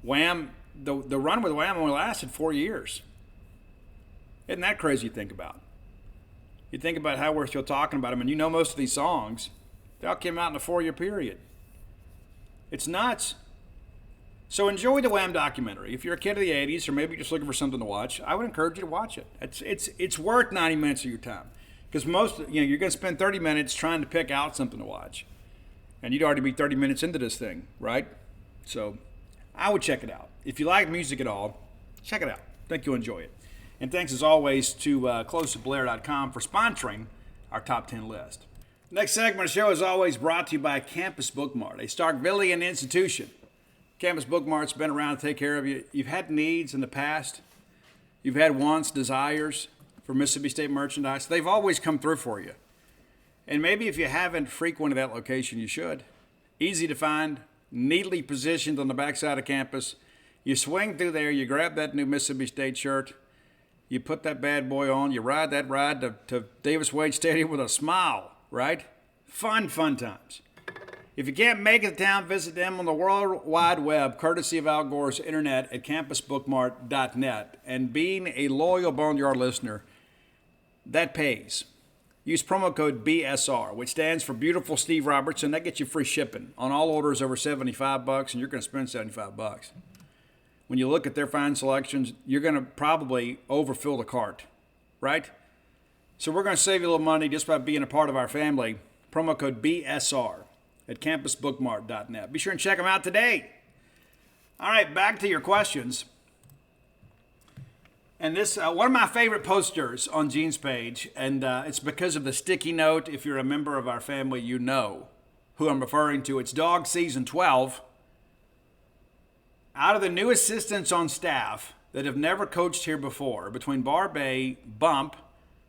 Wham, the run with Wham only lasted 4 years. Isn't that crazy to think about? You think about how we're still talking about them, and most of these songs, they all came out in a 4-year period. It's nuts. So enjoy the Wham documentary. If you're a kid of the 80s, or maybe you're just looking for something to watch, I would encourage you to watch it. It's worth 90 minutes of your time. Because you're going to spend 30 minutes trying to pick out something to watch. And you'd already be 30 minutes into this thing, right? So I would check it out. If you like music at all, check it out. I think you'll enjoy it. And thanks as always to closetoblair.com for sponsoring our top 10 list. Next segment of the show is always brought to you by Campus Bookmart, a Starkvillian institution. Campus Bookmart's been around to take care of you. You've had needs in the past. You've had wants, desires for Mississippi State merchandise. They've always come through for you. And maybe if you haven't frequented that location, you should. Easy to find, neatly positioned on the backside of campus. You swing through there, you grab that new Mississippi State shirt, you put that bad boy on, you ride that ride to Davis Wade Stadium with a smile, right? Fun times. If you can't make it to town, visit them on the World Wide Web, courtesy of Al Gore's internet at campusbookmart.net. And being a loyal Boneyard listener, that pays. Use promo code BSR, which stands for Beautiful Steve Robertson. That gets you free shipping on all orders over $75, and you're going to spend $75. When you look at their fine selections, you're going to probably overfill the cart, right? So we're going to save you a little money just by being a part of our family. Promo code BSR at campusbookmart.net. Be sure and check them out today. All right, back to your questions. And this, one of my favorite posters on Genespage, and it's because of the sticky note. If you're a member of our family, you know who I'm referring to. It's Dog Season 12. Out of the new assistants on staff that have never coached here before, between Barbay, Bump,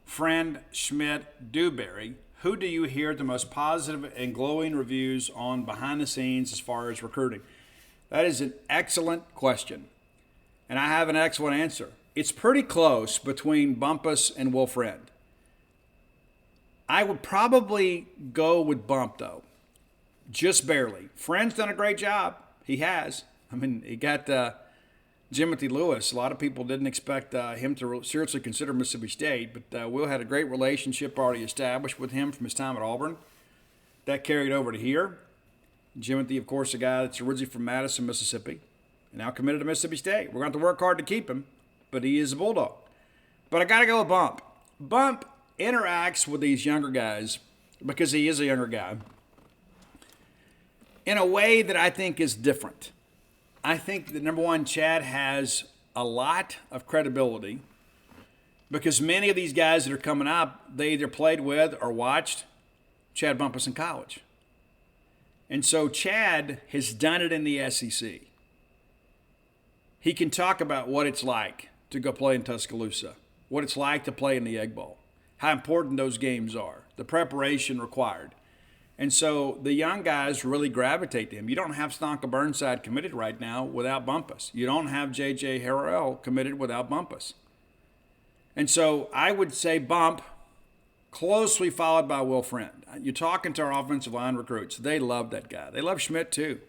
Friend, Schmidt, Dewberry, who do you hear the most positive and glowing reviews on behind the scenes as far as recruiting? That is an excellent question, and I have an excellent answer. It's pretty close between Bumpus and Will Friend. I would probably go with Bump, though, just barely. Friend's done a great job. He has. I mean, he got Jimothy Lewis. A lot of people didn't expect him to seriously consider Mississippi State, but Will had a great relationship already established with him from his time at Auburn. That carried over to here. Jimothy, of course, a guy that's originally from Madison, Mississippi, and now committed to Mississippi State. We're going to have to work hard to keep him, but he is a Bulldog. But I got to go with Bump. Bump interacts with these younger guys, because he is a younger guy, in a way that I think is different. I think that, number one, Chad has a lot of credibility because many of these guys that are coming up, they either played with or watched Chad Bumpus in college. And so Chad has done it in the SEC. He can talk about what it's like to go play in Tuscaloosa, what it's like to play in the Egg Bowl, how important those games are, the preparation required. And so the young guys really gravitate to him. You don't have Stonka Burnside committed right now without Bumpus. You don't have J.J. Harrell committed without Bumpus. And so I would say Bump, closely followed by Will Friend. You're talking to our offensive line recruits. They love that guy. They love Schmidt too.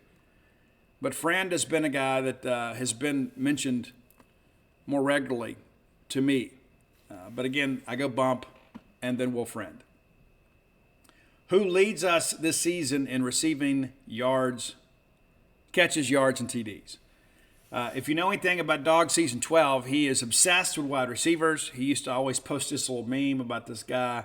But Friend has been a guy that has been mentioned more regularly to me. But again, I go Bump and then Will Friend. Who leads us this season in receiving yards, catches, yards, and TDs? If you know anything about Dog Season 12, he is obsessed with wide receivers. He used to always post this little meme about this guy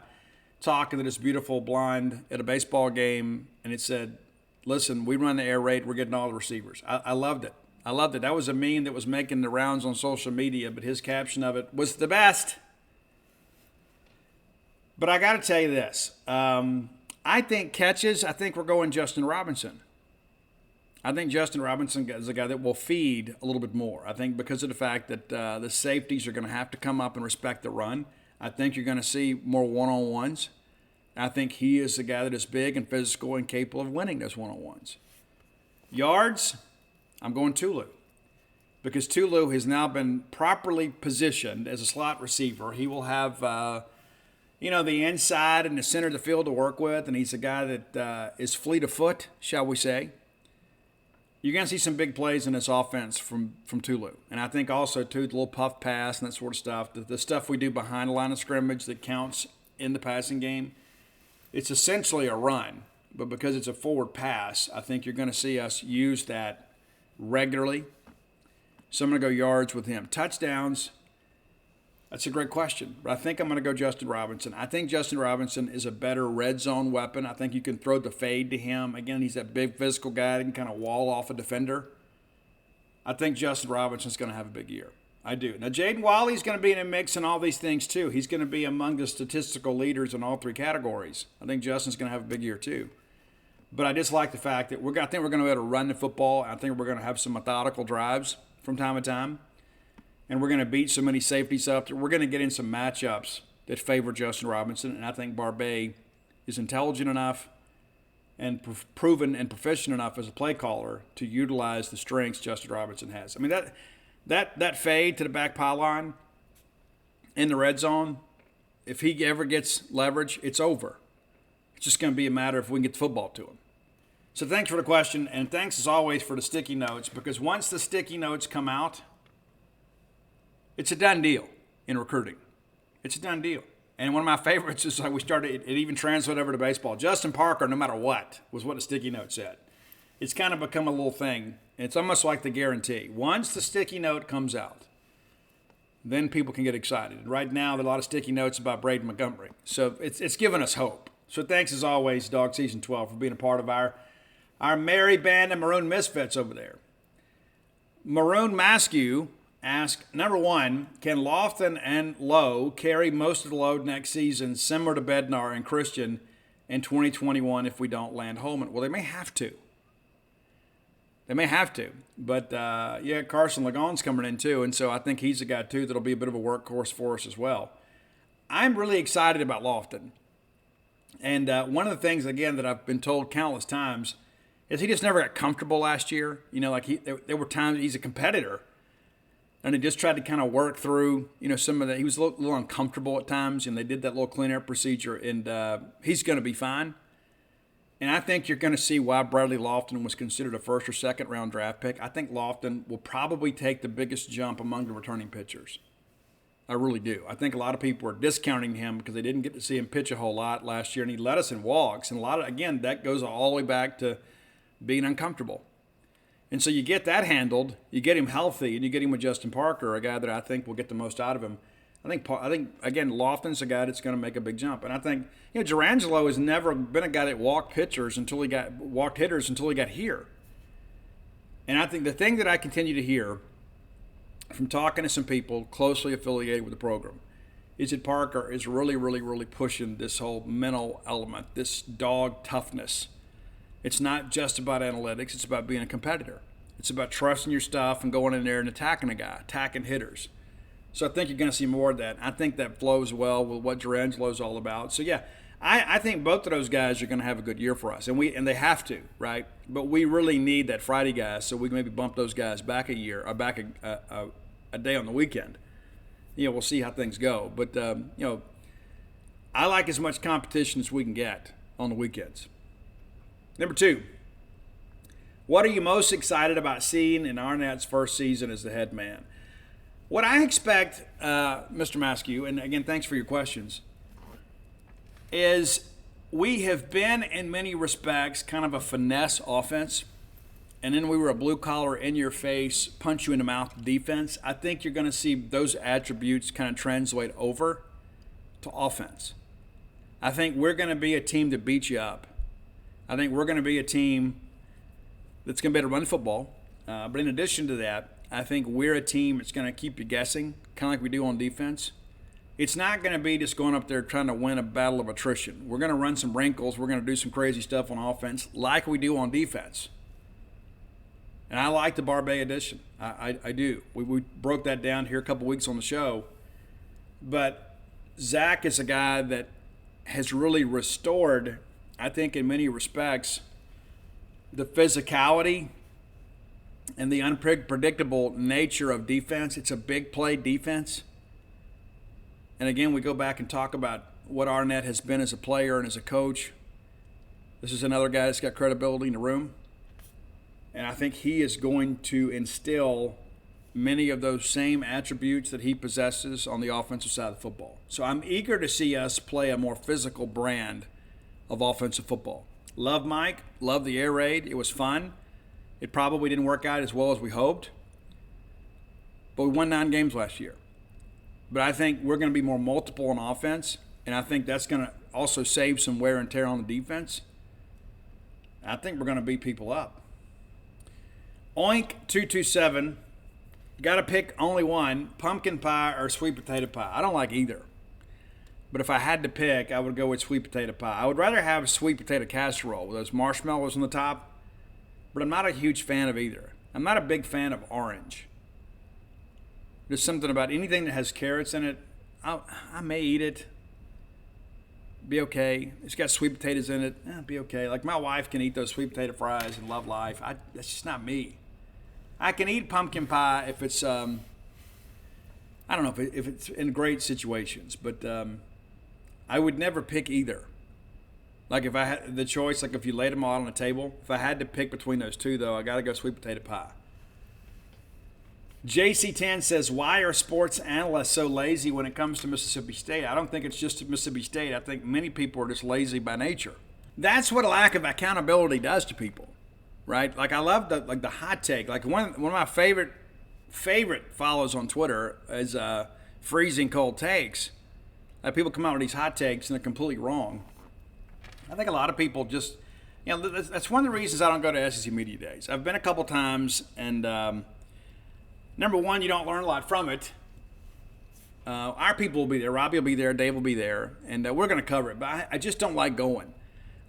talking to this beautiful blonde at a baseball game, and it said, listen, we run the air raid, we're getting all the receivers. I loved it. I loved it. That was a meme that was making the rounds on social media, but his caption of it was the best. But I got to tell you this. I think catches, I think we're going Justin Robinson. I think Justin Robinson is a guy that will feed a little bit more. I think because of the fact that the safeties are going to have to come up and respect the run, I think you're going to see more one-on-ones. I think he is a guy that is big and physical and capable of winning those one-on-ones. Yards, I'm going Tulu. Because Tulu has now been properly positioned as a slot receiver. He will have the inside and the center of the field to work with, and he's a guy that is fleet of foot, shall we say. You're going to see some big plays in this offense from Tulu. And I think also, too, the little puff pass and that sort of stuff, the stuff we do behind the line of scrimmage that counts in the passing game, it's essentially a run. But because it's a forward pass, I think you're going to see us use that regularly. So I'm going to go yards with him. Touchdowns. That's a great question, but I think I'm going to go Justin Robinson. I think Justin Robinson is a better red zone weapon. I think you can throw the fade to him. Again, he's that big physical guy that can kind of wall off a defender. I think Justin Robinson's going to have a big year. I do. Now, Jaden Wally's going to be in a mix in all these things too. He's going to be among the statistical leaders in all three categories. I think Justin's going to have a big year too. But I just like the fact that I think we're going to be able to run the football. I think we're going to have some methodical drives from time to time. And we're going to beat so many safeties up. We're going to get in some matchups that favor Justin Robinson. And I think Barbay is intelligent enough and proven and proficient enough as a play caller to utilize the strengths Justin Robinson has. I mean, that fade to the back pylon in the red zone, if he ever gets leverage, it's over. It's just going to be a matter of if we can get the football to him. So thanks for the question, and thanks as always for the sticky notes, because once the sticky notes come out, it's a done deal in recruiting. It's a done deal. And one of my favorites is like it even translated over to baseball. Justin Parker, no matter what, was what the sticky note said. It's kind of become a little thing. It's almost like the guarantee. Once the sticky note comes out, then people can get excited. And right now, there are a lot of sticky notes about Braden Montgomery. So it's given us hope. So thanks as always, Dog Season 12, for being a part of our merry band of Maroon Misfits over there. Maroon Maskew ask, number one, can Lofton and Lowe carry most of the load next season, similar to Bednar and Christian in 2021 if we don't land Holman? Well, they may have to. But, Carson Lagon's coming in too, and so I think he's a guy too that'll be a bit of a workhorse for us as well. I'm really excited about Lofton. And one of the things, again, that I've been told countless times is he just never got comfortable last year. There were times he's a competitor, and he just tried to kind of work through, some of that. He was a little uncomfortable at times, and they did that little clean air procedure, and he's going to be fine. And I think you're going to see why Bradley Lofton was considered a first or second round draft pick. I think Lofton will probably take the biggest jump among the returning pitchers. I really do. I think a lot of people are discounting him because they didn't get to see him pitch a whole lot last year, and he led us in walks. And again, that goes all the way back to being uncomfortable. And so you get that handled, you get him healthy, and you get him with Justin Parker, a guy that I think will get the most out of him. I think again, Lofton's a guy that's going to make a big jump. And I think, Gerangelo has never been a guy that walked hitters until he got here. And I think the thing that I continue to hear from talking to some people closely affiliated with the program is that Parker is really, really, really pushing this whole mental element, this dog toughness. It's not just about analytics. It's about being a competitor. It's about trusting your stuff and going in there and attacking a guy, attacking hitters. So I think you're going to see more of that. I think that flows well with what Gerangelo's all about. So, yeah, I think both of those guys are going to have a good year for us, and they have to, right? But we really need that Friday guy, so we can maybe bump those guys back a year or back a day on the weekend. We'll see how things go. But, I like as much competition as we can get on the weekends. Number two, what are you most excited about seeing in Arnett's first season as the head man? What I expect, Mr. Maskew, and again, thanks for your questions, is we have been, in many respects, kind of a finesse offense, and then we were a blue-collar, in-your-face, punch-you-in-the-mouth defense. I think you're going to see those attributes kind of translate over to offense. I think we're going to be a team that beats you up. I think we're going to be a team that's going to be able to run the football. But in addition to that, I think we're a team that's going to keep you guessing, kind of like we do on defense. It's not going to be just going up there trying to win a battle of attrition. We're going to run some wrinkles. We're going to do some crazy stuff on offense like we do on defense. And I like the Barbet addition. I do. We broke that down here a couple weeks on the show. But Zach is a guy that has really restored, I think in many respects, the physicality and the unpredictable nature of defense. It's a big play defense. And again, we go back and talk about what Arnett has been as a player and as a coach. This is another guy that's got credibility in the room. And I think he is going to instill many of those same attributes that he possesses on the offensive side of the football. So I'm eager to see us play a more physical brand of offensive football. Love Mike. Love the air raid. It was fun. It probably didn't work out as well as we hoped. But we won 9 games last year. But I think we're going to be more multiple on offense, and I think that's going to also save some wear and tear on the defense. I think we're going to beat people up. Oink227, got to pick only one, pumpkin pie or sweet potato pie. I don't like either. But if I had to pick, I would go with sweet potato pie. I would rather have a sweet potato casserole with those marshmallows on the top, but I'm not a huge fan of either. I'm not a big fan of orange. There's something about anything that has carrots in it, I may eat it, be okay. It's got sweet potatoes in it, be okay. Like my wife can eat those sweet potato fries and love life. That's just not me. I can eat pumpkin pie if it's, I don't know if it's in great situations, but I would never pick either. Like if I had the choice, like if you laid them all on the table, if I had to pick between those two, though, I got to go sweet potato pie. JC10 says, why are sports analysts so lazy when it comes to Mississippi State? I don't think it's just Mississippi State. I think many people are just lazy by nature. That's what a lack of accountability does to people, right? Like I love the hot take. Like one of my favorite follows on Twitter is freezing cold takes. Like people come out with these hot takes and they're completely wrong. I think a lot of people just, that's one of the reasons I don't go to SEC Media Days. I've been a couple times, and number one, you don't learn a lot from it. Our people will be there. Robbie will be there. Dave will be there. And we're going to cover it. But I just don't like going.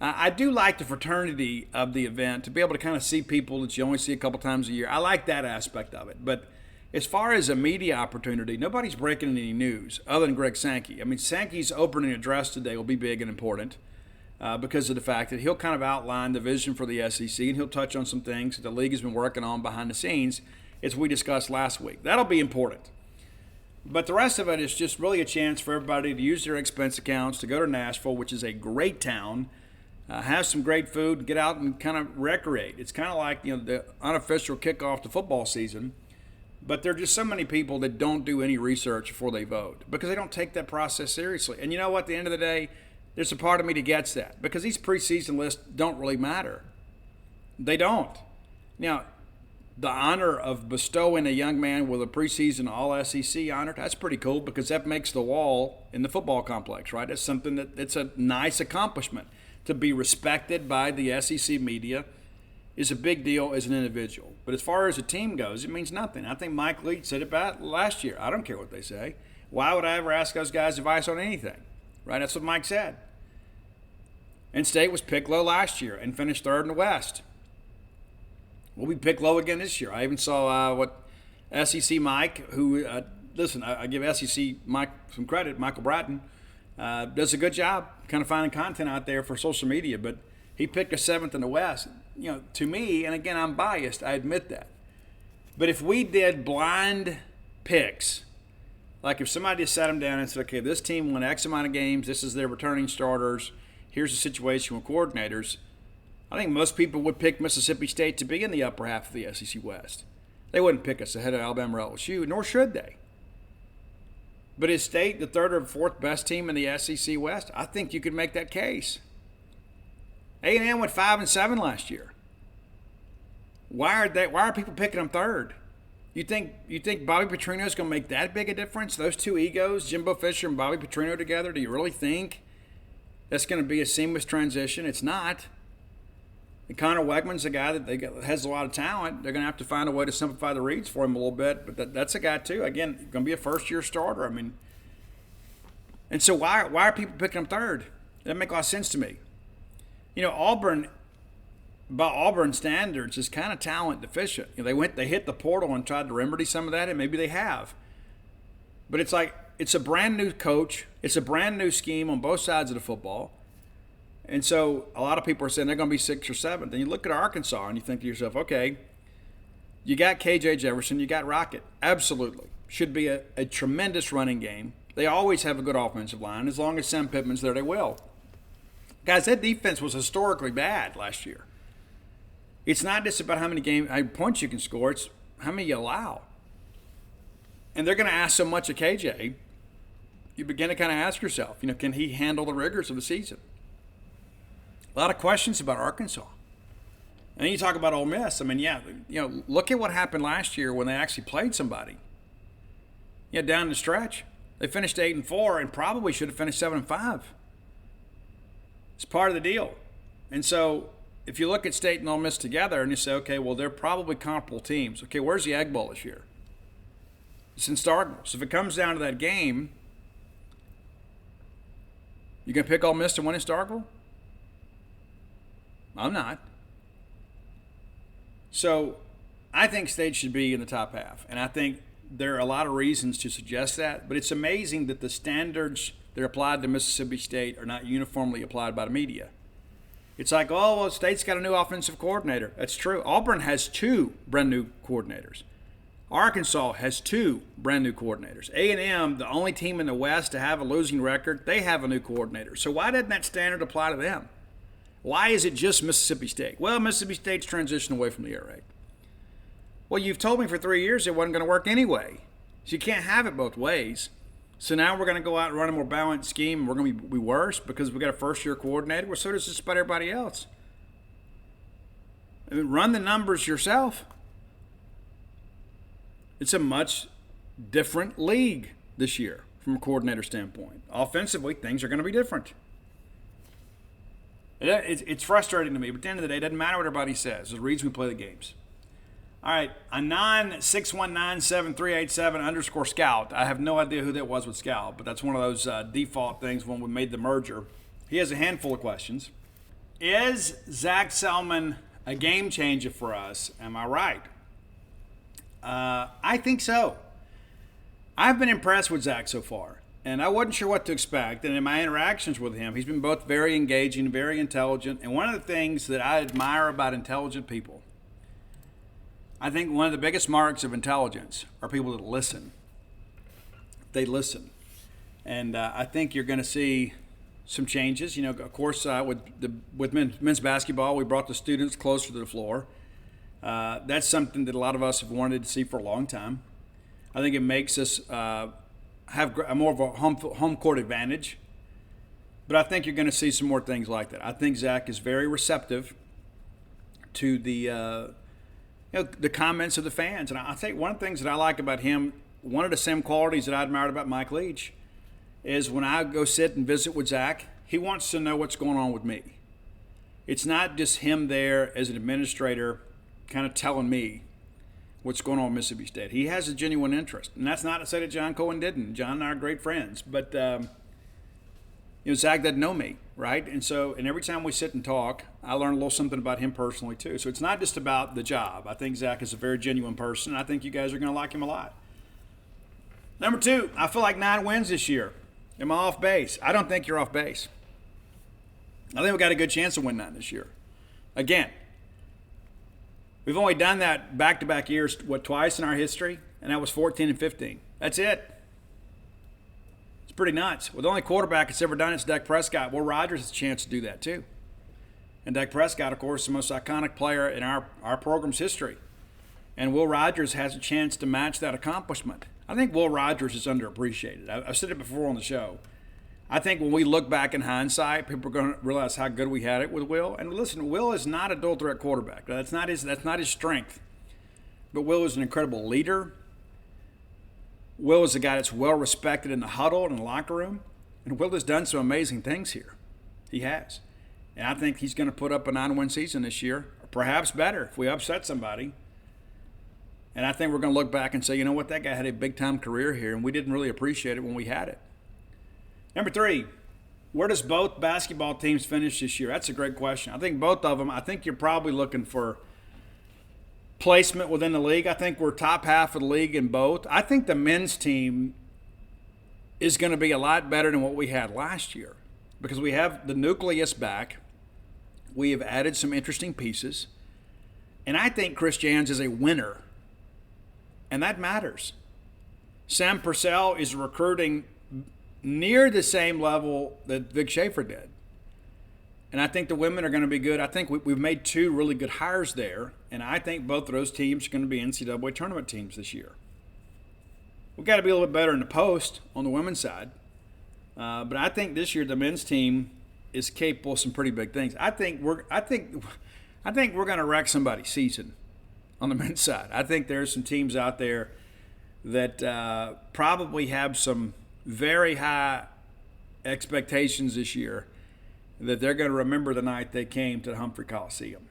I do like the fraternity of the event, to be able to kind of see people that you only see a couple times a year. I like that aspect of it. But as far as a media opportunity, nobody's breaking any news other than Greg Sankey. I mean, Sankey's opening address today will be big and important because of the fact that he'll kind of outline the vision for the SEC, and he'll touch on some things that the league has been working on behind the scenes, as we discussed last week. That'll be important. But the rest of it is just really a chance for everybody to use their expense accounts to go to Nashville, which is a great town, have some great food, get out and kind of recreate. It's kind of like the unofficial kickoff to football season. But there are just so many people that don't do any research before they vote because they don't take that process seriously. And you know what? At the end of the day, there's a part of me that gets that because these preseason lists don't really matter. They don't. Now, the honor of bestowing a young man with a preseason All-SEC honor, that's pretty cool because that makes the wall in the football complex, right? It's something it's a nice accomplishment. To be respected by the SEC media is a big deal as an individual. But as far as a team goes, it means nothing. I think Mike Leach said it about last year. I don't care what they say. Why would I ever ask those guys advice on anything? Right? That's what Mike said. And State was picked low last year and finished third in the West. We'll be picked low again this year. I even saw what SEC Mike, who, listen, I give SEC Mike some credit, Michael Bratton, does a good job kind of finding content out there for social media, but he picked a 7th in the West. To me, and again, I'm biased, I admit that. But if we did blind picks, like if somebody just sat them down and said, okay, this team won X amount of games, this is their returning starters, here's the situation with coordinators, I think most people would pick Mississippi State to be in the upper half of the SEC West. They wouldn't pick us ahead of Alabama or LSU, nor should they. But is State the third or fourth best team in the SEC West? I think you could make that case. A&M went 5-7 last year. Why are people picking them third? You think Bobby Petrino is going to make that big a difference? Those two egos, Jimbo Fisher and Bobby Petrino together, do you really think that's going to be a seamless transition? It's not. And Connor Wegman's a guy that has a lot of talent. They're going to have to find a way to simplify the reads for him a little bit. But that's a guy, too. Again, going to be a first-year starter. I mean, and so why are people picking him third? That doesn't make a lot of sense to me. Auburn, by Auburn standards, is kind of talent deficient. They hit the portal and tried to remedy some of that, and maybe they have. But it's like it's a brand-new coach. It's a brand-new scheme on both sides of the football. And so a lot of people are saying they're going to be 6th or 7th. And you look at Arkansas and you think to yourself, okay, you got KJ Jefferson, you got Rocket. Absolutely. Should be a tremendous running game. They always have a good offensive line. As long as Sam Pittman's there, they will. Guys, that defense was historically bad last year. It's not just about how many points you can score. It's how many you allow. And they're going to ask so much of KJ. You begin to kind of ask yourself, can he handle the rigors of the season? A lot of questions about Arkansas. And then you talk about Ole Miss. I mean, look at what happened last year when they actually played somebody. Down the stretch, they finished 8-4 and probably should have finished 7-5. It's part of the deal. And so if you look at State and Ole Miss together and you say, okay, well, they're probably comparable teams. Okay, where's the Egg Bowl this year? It's in Starkville. So if it comes down to that game, you going to pick Ole Miss to win in Starkville? I'm not. So I think State should be in the top half. And I think there are a lot of reasons to suggest that. But it's amazing that the standards that are applied to Mississippi State are not uniformly applied by the media. It's like, oh, well, State's got a new offensive coordinator. That's true. Auburn has 2 brand new coordinators. Arkansas has 2 brand new coordinators. A&M, the only team in the West to have a losing record, they have a new coordinator. So why doesn't that standard apply to them? Why is it just Mississippi State? Well, Mississippi State's transitioned away from the air raid. Well, you've told me for 3 years it wasn't going to work anyway. So you can't have it both ways. So now we're going to go out and run a more balanced scheme. We're going to be worse because we got a first-year coordinator. Well, so does just about everybody else. I mean, run the numbers yourself. It's a much different league this year from a coordinator standpoint. Offensively, things are going to be different. It's frustrating to me, but at the end of the day, it doesn't matter what everybody says. There's a reason we play the games. All right, Anon6197387_Scout. I have no idea who that was with Scout, but that's one of those default things when we made the merger. He has a handful of questions. Is Zach Selman a game changer for us? Am I right? I think so. I've been impressed with Zach so far, and I wasn't sure what to expect. And in my interactions with him, he's been both very engaging, very intelligent. And one of the things that I admire about intelligent people, I think one of the biggest marks of intelligence are people that listen. They listen. And I think you're going to see some changes. You know, of course, with men's basketball, we brought the students closer to the floor. That's something that a lot of us have wanted to see for a long time. I think it makes us have more of a home court advantage. But I think you're going to see some more things like that. I think Zach is very receptive to the comments of the fans. And I think one of the things that I like about him, one of the same qualities that I admired about Mike Leach, is when I go sit and visit with Zach, he wants to know what's going on with me. It's not just him there as an administrator kind of telling me what's going on with Mississippi State. He has a genuine interest. And that's not to say that John Cohen didn't. John and I are great friends. But, Zach doesn't know me, right? And every time we sit and talk, I learn a little something about him personally, too. So it's not just about the job. I think Zach is a very genuine person. I think you guys are going to like him a lot. Number 2, I feel like 9 wins this year. Am I off base? I don't think you're off base. I think we got a good chance to win 9 this year. Again, we've only done that back-to-back years, twice in our history, and that was 14 and 15. That's it. It's pretty nuts. Well, the only quarterback that's ever done it is Dak Prescott. Will Rogers has a chance to do that too. And Dak Prescott, of course, is the most iconic player in our program's history. And Will Rogers has a chance to match that accomplishment. I think Will Rogers is underappreciated. I've said it before on the show. I think when we look back in hindsight, people are going to realize how good we had it with Will. And listen, Will is not a dual-threat quarterback. That's not his strength. But Will is an incredible leader. Will is a guy that's well-respected in the huddle and in the locker room. And Will has done some amazing things here. He has. And I think he's going to put up a 9-win season this year, or perhaps better if we upset somebody. And I think we're going to look back and say, you know what, that guy had a big-time career here, and we didn't really appreciate it when we had it. Number 3, where does both basketball teams finish this year? That's a great question. I think both of them, I think you're probably looking for placement within the league. I think we're top half of the league in both. I think the men's team is going to be a lot better than what we had last year because we have the nucleus back. We have added some interesting pieces. And I think Chris Jans is a winner. And that matters. Sam Purcell is recruiting near the same level that Vic Schaefer did. And I think the women are going to be good. I think we've made 2 really good hires there. And I think both of those teams are going to be NCAA tournament teams this year. We've got to be a little bit better in the post on the women's side. But I think this year the men's team is capable of some pretty big things. I think we're going to wreck somebody's season on the men's side. I think there's some teams out there that probably have some very high expectations this year that they're going to remember the night they came to the Humphrey Coliseum.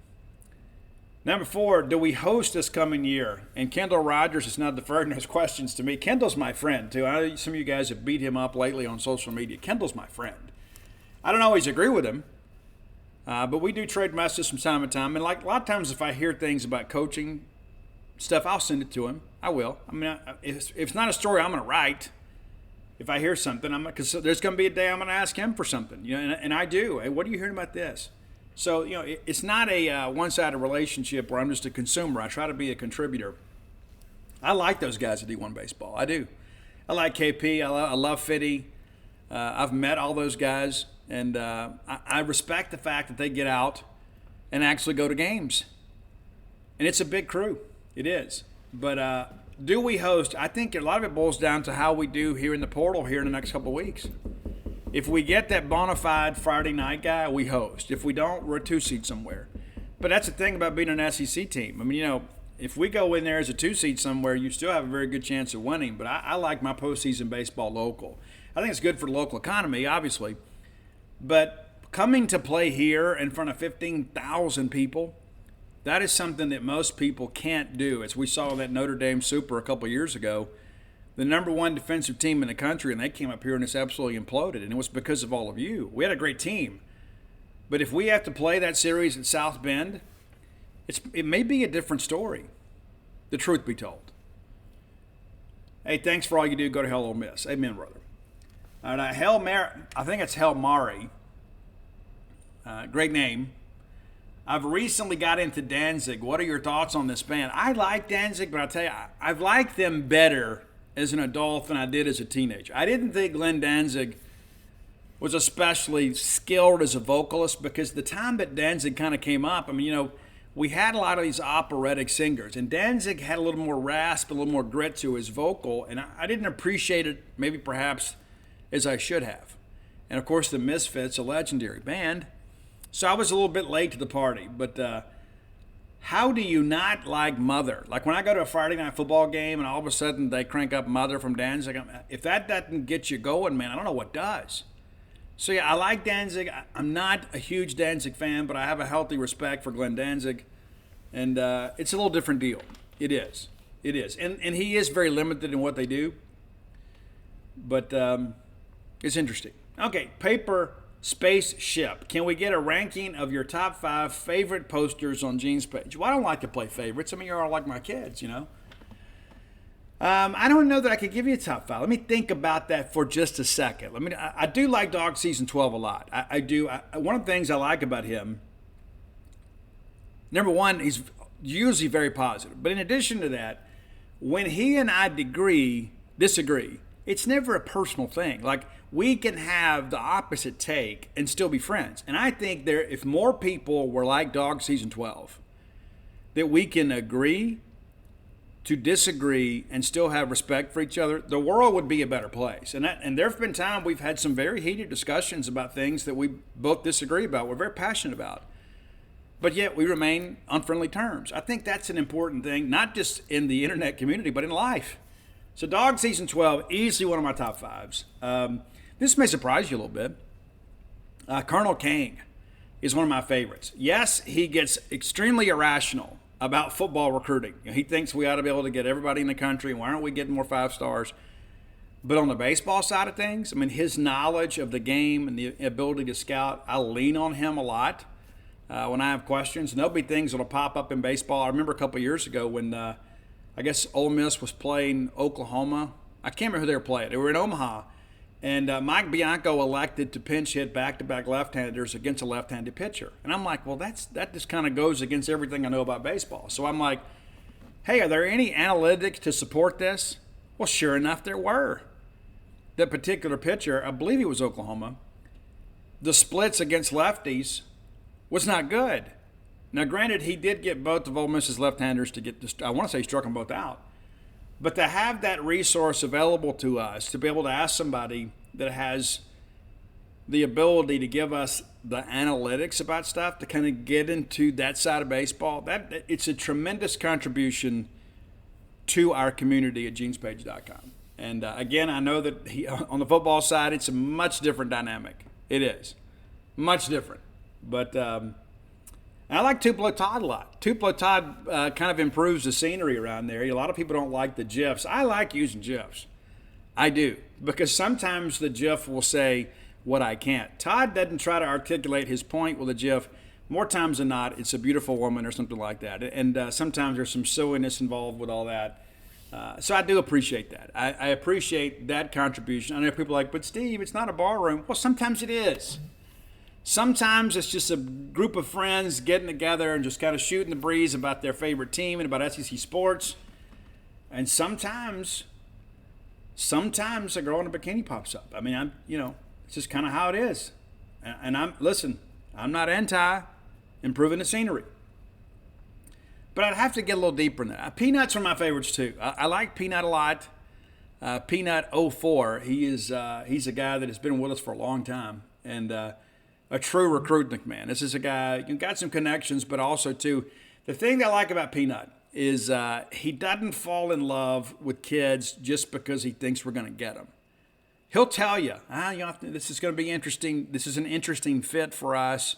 Number 4, do we host this coming year? And Kendall Rogers is not deferring those questions to me. Kendall's my friend, too. I know some of you guys have beat him up lately on social media. Kendall's my friend. I don't always agree with him, but we do trade messages from time to time. And like a lot of times if I hear things about coaching stuff, I'll send it to him. I will. I mean, if it's not a story I'm going to write, if I hear something, because there's going to be a day I'm going to ask him for something, and I do. Hey, what are you hearing about this? So, it's not a one-sided relationship where I'm just a consumer. I try to be a contributor. I like those guys at D1 Baseball. I do. I like KP. I love Fitty. I've met all those guys. And I respect the fact that they get out and actually go to games. And it's a big crew. It is. But do we host? I think a lot of it boils down to how we do here in the portal here in the next couple of weeks. If we get that bona fide Friday night guy, we host. If we don't, we're a 2-seed somewhere. But that's the thing about being an SEC team. I mean, if we go in there as a 2-seed somewhere, you still have a very good chance of winning. But I like my postseason baseball local. I think it's good for the local economy, obviously. But coming to play here in front of 15,000 people, that is something that most people can't do. As we saw that Notre Dame Super a couple of years ago, the number one defensive team in the country, and they came up here and it's absolutely imploded. And it was because of all of you. We had a great team. But if we have to play that series at South Bend, it may be a different story, the truth be told. Hey, thanks for all you do. Go to hell, Ole Miss. Amen, brother. All right, I think it's Hell Mari. Great name. I've recently got into Danzig. What are your thoughts on this band? I like Danzig, but I'll tell you, I've liked them better as an adult than I did as a teenager. I didn't think Glenn Danzig was especially skilled as a vocalist because the time that Danzig kind of came up, I mean, we had a lot of these operatic singers, and Danzig had a little more rasp, a little more grit to his vocal, and I didn't appreciate it maybe perhaps as I should have. And of course, the Misfits, a legendary band. So I was a little bit late to the party, but how do you not like Mother? Like when I go to a Friday night football game and all of a sudden they crank up Mother from Danzig, if that doesn't get you going, man, I don't know what does. So yeah, I like Danzig. I'm not a huge Danzig fan, but I have a healthy respect for Glenn Danzig. And it's a little different deal. It is. It is. And he is very limited in what they do. But it's interesting. Okay, Paper Spaceship. Can we get a ranking of your top 5 favorite posters on Genespage? Well, I don't like to play favorites. I mean, you're all like my kids, I don't know that I could give you a top 5. Let me think about that for just a second. I do like Dog Season 12 a lot. I do. One of the things I like about him, number one, he's usually very positive. But in addition to that, when he and I disagree, it's never a personal thing. Like, we can have the opposite take and still be friends. And I think if more people were like Dog Season 12, that we can agree to disagree and still have respect for each other, the world would be a better place. And there have been times we've had some very heated discussions about things that we both disagree about, we're very passionate about. But yet we remain on friendly terms. I think that's an important thing, not just in the internet community, but in life. So Dog Season 12, easily one of my top 5s. This may surprise you a little bit. Colonel King is one of my favorites. Yes, he gets extremely irrational about football recruiting. He thinks we ought to be able to get everybody in the country, and why aren't we getting more 5 stars? But on the baseball side of things, his knowledge of the game and the ability to scout, I lean on him a lot when I have questions. And there'll be things that'll pop up in baseball. I remember a couple of years ago when I guess Ole Miss was playing Oklahoma. I can't remember who they were playing. They were in Omaha. And Mike Bianco elected to pinch hit back-to-back left-handers against a left-handed pitcher. And I'm like, well, that just kind of goes against everything I know about baseball. So I'm like, hey, are there any analytics to support this? Well, sure enough, there were. That particular pitcher, I believe he was Oklahoma, the splits against lefties was not good. Now, granted, he did get both of Ole Miss's left-handers to get, I want to say he struck them both out. But to have that resource available to us, to be able to ask somebody that has the ability to give us the analytics about stuff, to kind of get into that side of baseball, it's a tremendous contribution to our community at genespage.com. And again, I know that on the football side, it's a much different dynamic. It is. Much different. But I like Tupelo Todd a lot. Tupelo Todd kind of improves the scenery around there. A lot of people don't like the GIFs. I like using GIFs. I do. Because sometimes the GIF will say what I can't. Todd doesn't try to articulate his point with a GIF. More times than not, it's a beautiful woman or something like that. And sometimes there's some silliness involved with all that. So I do appreciate that. I appreciate that contribution. I know people are like, but Steve, it's not a bar room. Well, sometimes it is. Sometimes it's just a group of friends getting together and just kind of shooting the breeze about their favorite team and about SEC sports. And sometimes a girl in a bikini pops up. It's just kind of how it is. And I'm not anti improving the scenery. But I'd have to get a little deeper in that. Peanut's one of my favorites too. I like Peanut a lot. Peanut 04, he's a guy that has been with us for a long time and a true recruitment man. This is a guy who got some connections, but also too, the thing that I like about Peanut is he doesn't fall in love with kids just because he thinks we're going to get them. He'll tell you, this is going to be interesting. This is an interesting fit for us.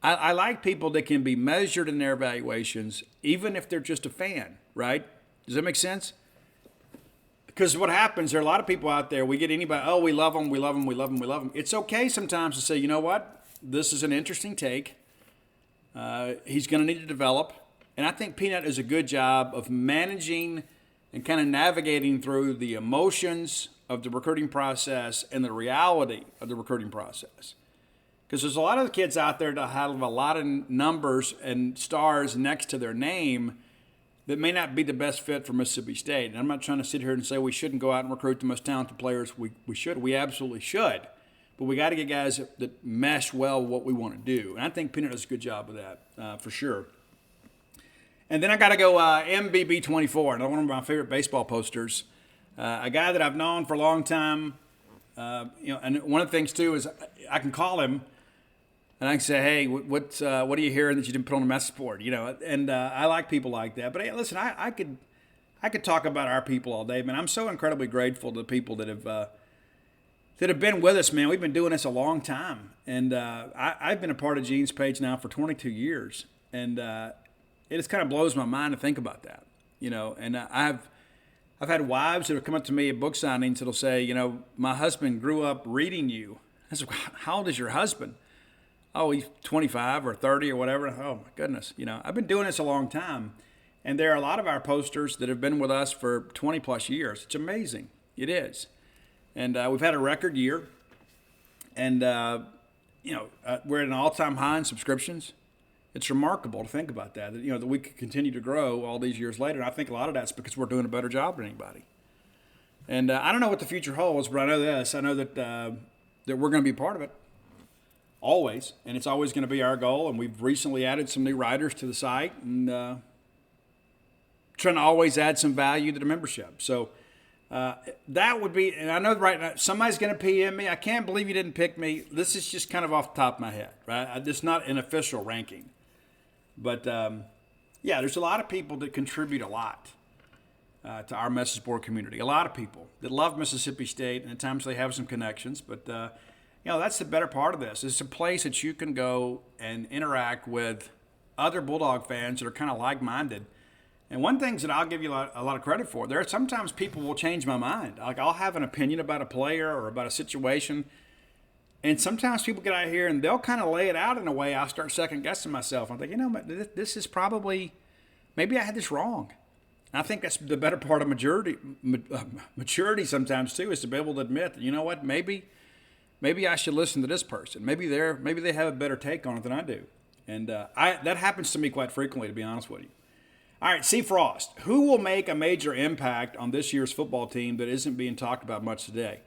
I like people that can be measured in their evaluations, even if they're just a fan, right? Does that make sense? Because what happens, there are a lot of people out there, we get anybody, oh, we love them, we love them, we love them, we love them. It's okay sometimes to say, you know what? This is an interesting take. He's going to need to develop. And I think Peanut does a good job of managing and kind of navigating through the emotions of the recruiting process and the reality of the recruiting process. Because there's a lot of kids out there that have a lot of numbers and stars next to their name that may not be the best fit for Mississippi State. And I'm not trying to sit here and say we shouldn't go out and recruit the most talented players. We should. We absolutely should. But we got to get guys that mesh well with what we want to do. And I think Peanut does a good job of that, for sure. And then I got to go MBB24, another one of my favorite baseball posters. A guy that I've known for a long time. And one of the things, too, is I can call him. And I can say, hey, what are you hearing that you didn't put on the message board? And I like people like that. But hey, listen, I could talk about our people all day, man. I'm so incredibly grateful to the people that have been with us, man. We've been doing this a long time, and I've been a part of Genespage now for 22 years, and it just kind of blows my mind to think about that, And I've had wives that have come up to me at book signings that'll say, my husband grew up reading you. I said, how old is your husband? Oh, he's 25 or 30 or whatever. Oh, my goodness. I've been doing this a long time. And there are a lot of our posters that have been with us for 20 plus years. It's amazing. It is. And we've had a record year. And, we're at an all-time high in subscriptions. It's remarkable to think about that we could continue to grow all these years later. And I think a lot of that's because we're doing a better job than anybody. And I don't know what the future holds, but I know this. I know that we're going to be part of it. Always, and it's always going to be our goal. And we've recently added some new writers to the site, and trying to always add some value to the membership. So that would be, and I know right now somebody's going to PM me. I can't believe you didn't pick me. This is just kind of off the top of my head, right? It's not an official ranking, but there's a lot of people that contribute a lot to our message board community. A lot of people that love Mississippi State, and at times they have some connections, but. That's the better part of this. It's a place that you can go and interact with other Bulldog fans that are kind of like-minded. And one thing that I'll give you a lot of credit for, there are sometimes people will change my mind. Like I'll have an opinion about a player or about a situation, and sometimes people get out here and they'll kind of lay it out in a way I'll start second-guessing myself. I'm thinking, this is probably, maybe I had this wrong. And I think that's the better part of maturity sometimes, too, is to be able to admit that, maybe I should listen to this person. Maybe they have a better take on it than I do. And that happens to me quite frequently, to be honest with you. All right, C. Frost. Who will make a major impact on this year's football team that isn't being talked about much today?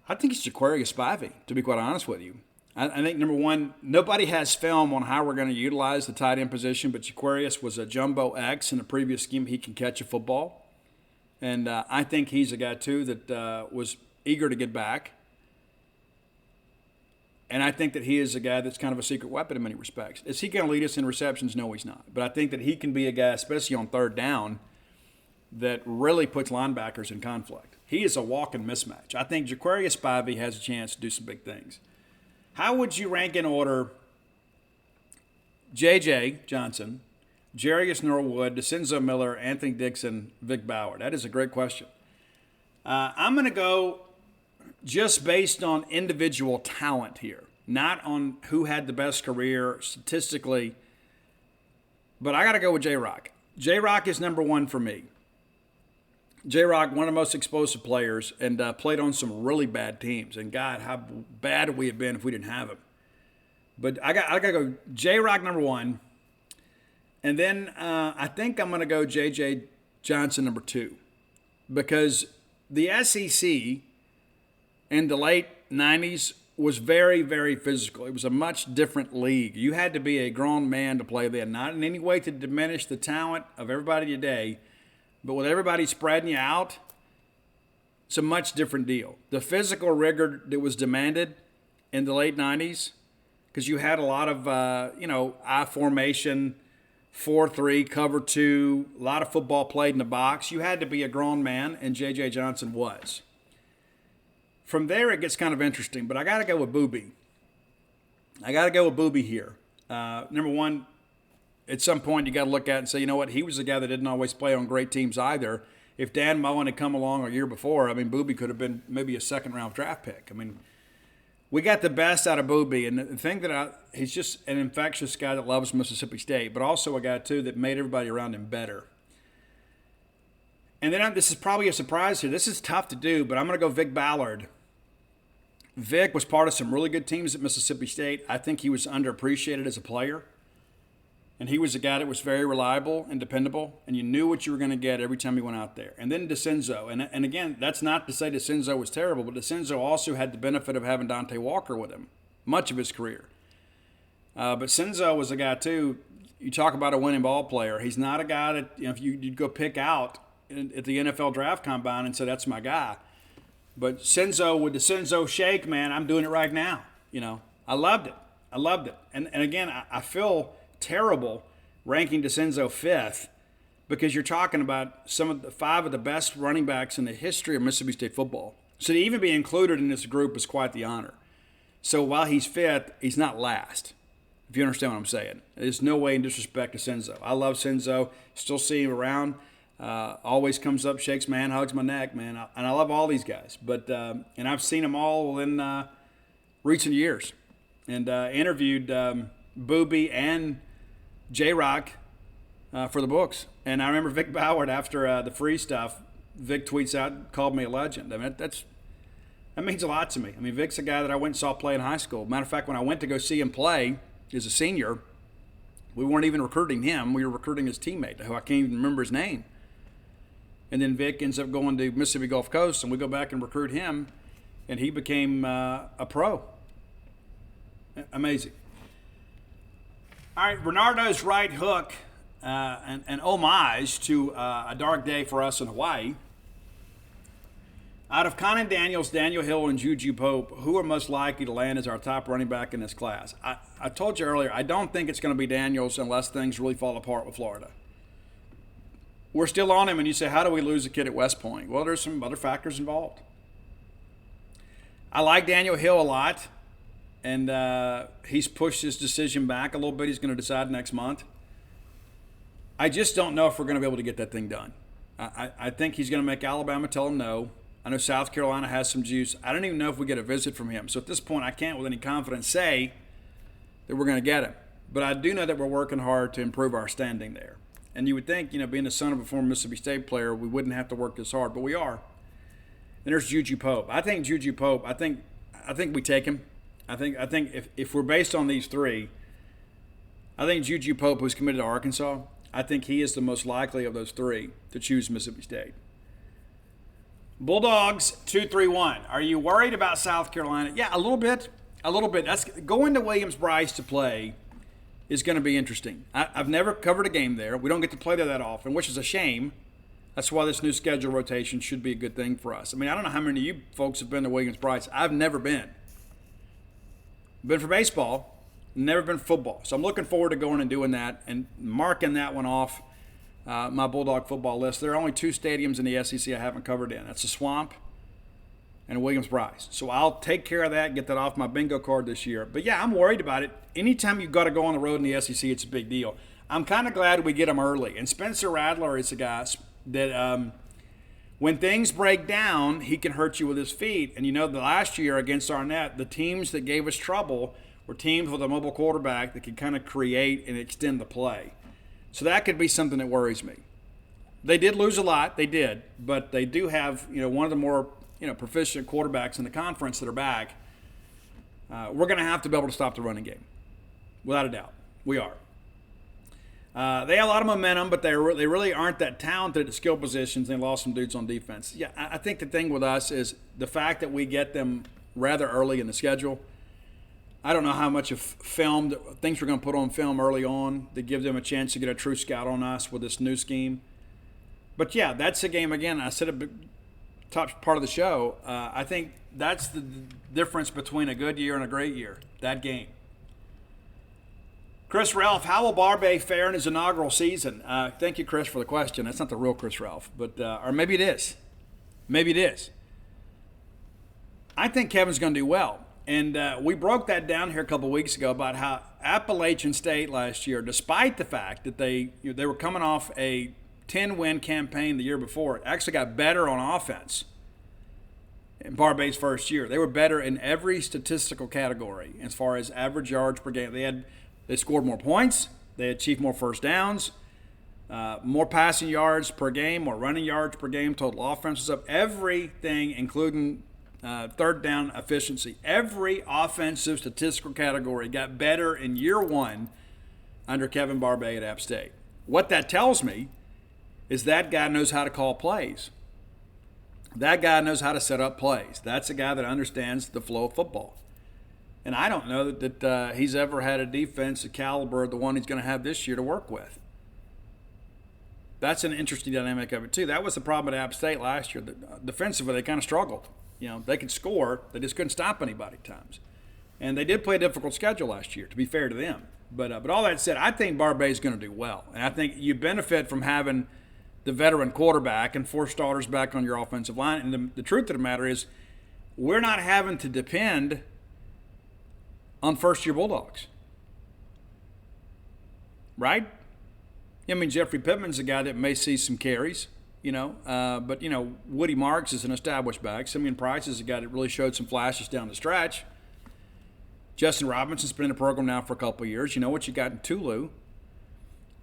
I think it's Jaquarius Spivey, to be quite honest with you. I think, number one, nobody has film on how we're going to utilize the tight end position, but Jaquarius was a jumbo X in the previous scheme. He can catch a football. And I think he's a guy, too, that was eager to get back. And I think that he is a guy that's kind of a secret weapon in many respects. Is he going to lead us in receptions? No, he's not. But I think that he can be a guy, especially on third down, that really puts linebackers in conflict. He is a walking mismatch. I think Jaquarius Spivey has a chance to do some big things. How would you rank in order J.J. Johnson, Jarius Norwood, DeCenzo Miller, Anthony Dixon, Vic Bauer? That is a great question. I'm going to go just based on individual talent here, not on who had the best career statistically. But I got to go with J-Rock. J-Rock is number one for me. J-Rock, one of the most explosive players, and played on some really bad teams. And God, how bad would we have been if we didn't have him? But I got to go J-Rock number one. And then I think I'm going to go J.J. Johnson number two. Because the SEC in the late 90s was very, very physical. It was a much different league. You had to be a grown man to play then, not in any way to diminish the talent of everybody today, but with everybody spreading you out, it's a much different deal. The physical rigor that was demanded in the late 90s, because you had a lot of, I formation, 4-3, cover 2, a lot of football played in the box. You had to be a grown man, and J.J. Johnson was. From there, it gets kind of interesting, but I got to go with Booby. Here. Number one, at some point, you got to look at it and say, you know what, he was a guy that didn't always play on great teams either. If Dan Mullen had come along a year before, Booby could have been maybe a second-round draft pick. We got the best out of Booby, and the thing he's just an infectious guy that loves Mississippi State, but also a guy, too, that made everybody around him better. And then this is probably a surprise here. This is tough to do, but I'm going to go Vic Ballard. Vic was part of some really good teams at Mississippi State. I think he was underappreciated as a player. And he was a guy that was very reliable and dependable, and you knew what you were going to get every time he went out there. And then DeCenzo. And again, that's not to say DeCenzo was terrible, but DeCenzo also had the benefit of having Dante Walker with him much of his career. But Cenzo was a guy, too, you talk about a winning ball player. He's not a guy that, if you'd go pick out at the NFL draft combine and say, that's my guy. But Cenzo, with the Cenzo shake, man, I'm doing it right now. I loved it. And again, I feel terrible ranking DeCenzo fifth because you're talking about some of the 5 of the best running backs in the history of Mississippi State football. So to even be included in this group is quite the honor. So while he's fifth, he's not last, if you understand what I'm saying. There's no way in disrespect to Cenzo. I love Cenzo, still see him around. Always comes up, shakes my hand, hugs my neck, man. And I love all these guys. But and I've seen them all in recent years. And interviewed Booby and J-Rock for the books. And I remember Vic Ballard, after the free stuff, Vic tweets out, called me a legend. That means a lot to me. Vic's a guy that I went and saw play in high school. Matter of fact, when I went to go see him play as a senior, we weren't even recruiting him. We were recruiting his teammate, who I can't even remember his name. And then Vic ends up going to Mississippi Gulf Coast, and we go back and recruit him, and he became a pro. Amazing. All right, Bernardo's right hook, an homage to a dark day for us in Hawaii. Out of Conan Daniels, Daniel Hill, and Juju Pope, who are most likely to land as our top running back in this class? I told you earlier, I don't think it's going to be Daniels unless things really fall apart with Florida. We're still on him, and you say, how do we lose a kid at West Point? Well, there's some other factors involved. I like Daniel Hill a lot, and he's pushed his decision back a little bit. He's going to decide next month. I just don't know if we're going to be able to get that thing done. I think he's going to make Alabama tell him no. I know South Carolina has some juice. I don't even know if we get a visit from him. So at this point, I can't with any confidence say that we're going to get him. But I do know that we're working hard to improve our standing there. And you would think, being the son of a former Mississippi State player, we wouldn't have to work this hard, but we are. And there's Juju Pope. I think Juju Pope, I think we take him. I think if we're based on these three, I think Juju Pope, who's committed to Arkansas, I think he is the most likely of those three to choose Mississippi State. Bulldogs 231. Are you worried about South Carolina? Yeah, a little bit. That's going to Williams-Brice to play is going to be interesting. I've never covered a game there. We don't get to play there that often, which is a shame. That's why this new schedule rotation should be a good thing for us. I don't know how many of you folks have been to Williams-Brice. I've never been. Been for baseball, never been for football. So I'm looking forward to going and doing that and marking that one off my Bulldog football list. There are only 2 stadiums in the SEC I haven't covered in. That's the Swamp and Williams-Brice. So I'll take care of that and get that off my bingo card this year. But, yeah, I'm worried about it. Anytime you've got to go on the road in the SEC, it's a big deal. I'm kind of glad we get them early. And Spencer Rattler is a guy that when things break down, he can hurt you with his feet. And, the last year against Arnett, the teams that gave us trouble were teams with a mobile quarterback that could kind of create and extend the play. So that could be something that worries me. They did lose a lot. They did. But they do have, one of the more proficient quarterbacks in the conference that are back. We're going to have to be able to stop the running game, without a doubt. We are. They have a lot of momentum, but they really aren't that talented at skill positions. They lost some dudes on defense. Yeah, I think the thing with us is the fact that we get them rather early in the schedule. I don't know how much of film, things we're going to put on film early on to give them a chance to get a true scout on us with this new scheme. But yeah, that's a game, again, I said at the top part of the show, I think that's the difference between a good year and a great year, that game. Chris Ralph, how will Barbay fare in his inaugural season? Thank you, Chris, for the question. That's not the real Chris Ralph, but or maybe it is. Maybe it is. I think Kevin's going to do well. And we broke that down here a couple of weeks ago about how Appalachian State last year, despite the fact that they were coming off a 10-win campaign the year before, actually got better on offense in Barbay's first year. They were better in every statistical category as far as average yards per game. They scored more points. They achieved more first downs, more passing yards per game, more running yards per game. Total offense was up. Everything, including third down efficiency. Every offensive statistical category got better in year one under Kevin Barbay at App State. What that tells me is that guy knows how to call plays. That guy knows how to set up plays. That's a guy that understands the flow of football. And I don't know that he's ever had a defense of caliber of the one he's going to have this year to work with. That's an interesting dynamic of it, too. That was the problem at App State last year. Defensively, they kind of struggled. They could score. They just couldn't stop anybody at times. And they did play a difficult schedule last year, to be fair to them. But all that said, I think Barbay is going to do well. And I think you benefit from having the veteran quarterback and 4 starters back on your offensive line. And the truth of the matter is we're not having to depend on first-year Bulldogs. Right? I mean, Jeffrey Pittman's a guy that may see some carries, but Woody Marks is an established back. Simeon Price is a guy that really showed some flashes down the stretch. Justin Robinson's been in the program now for a couple of years. You know what you got in Tulu.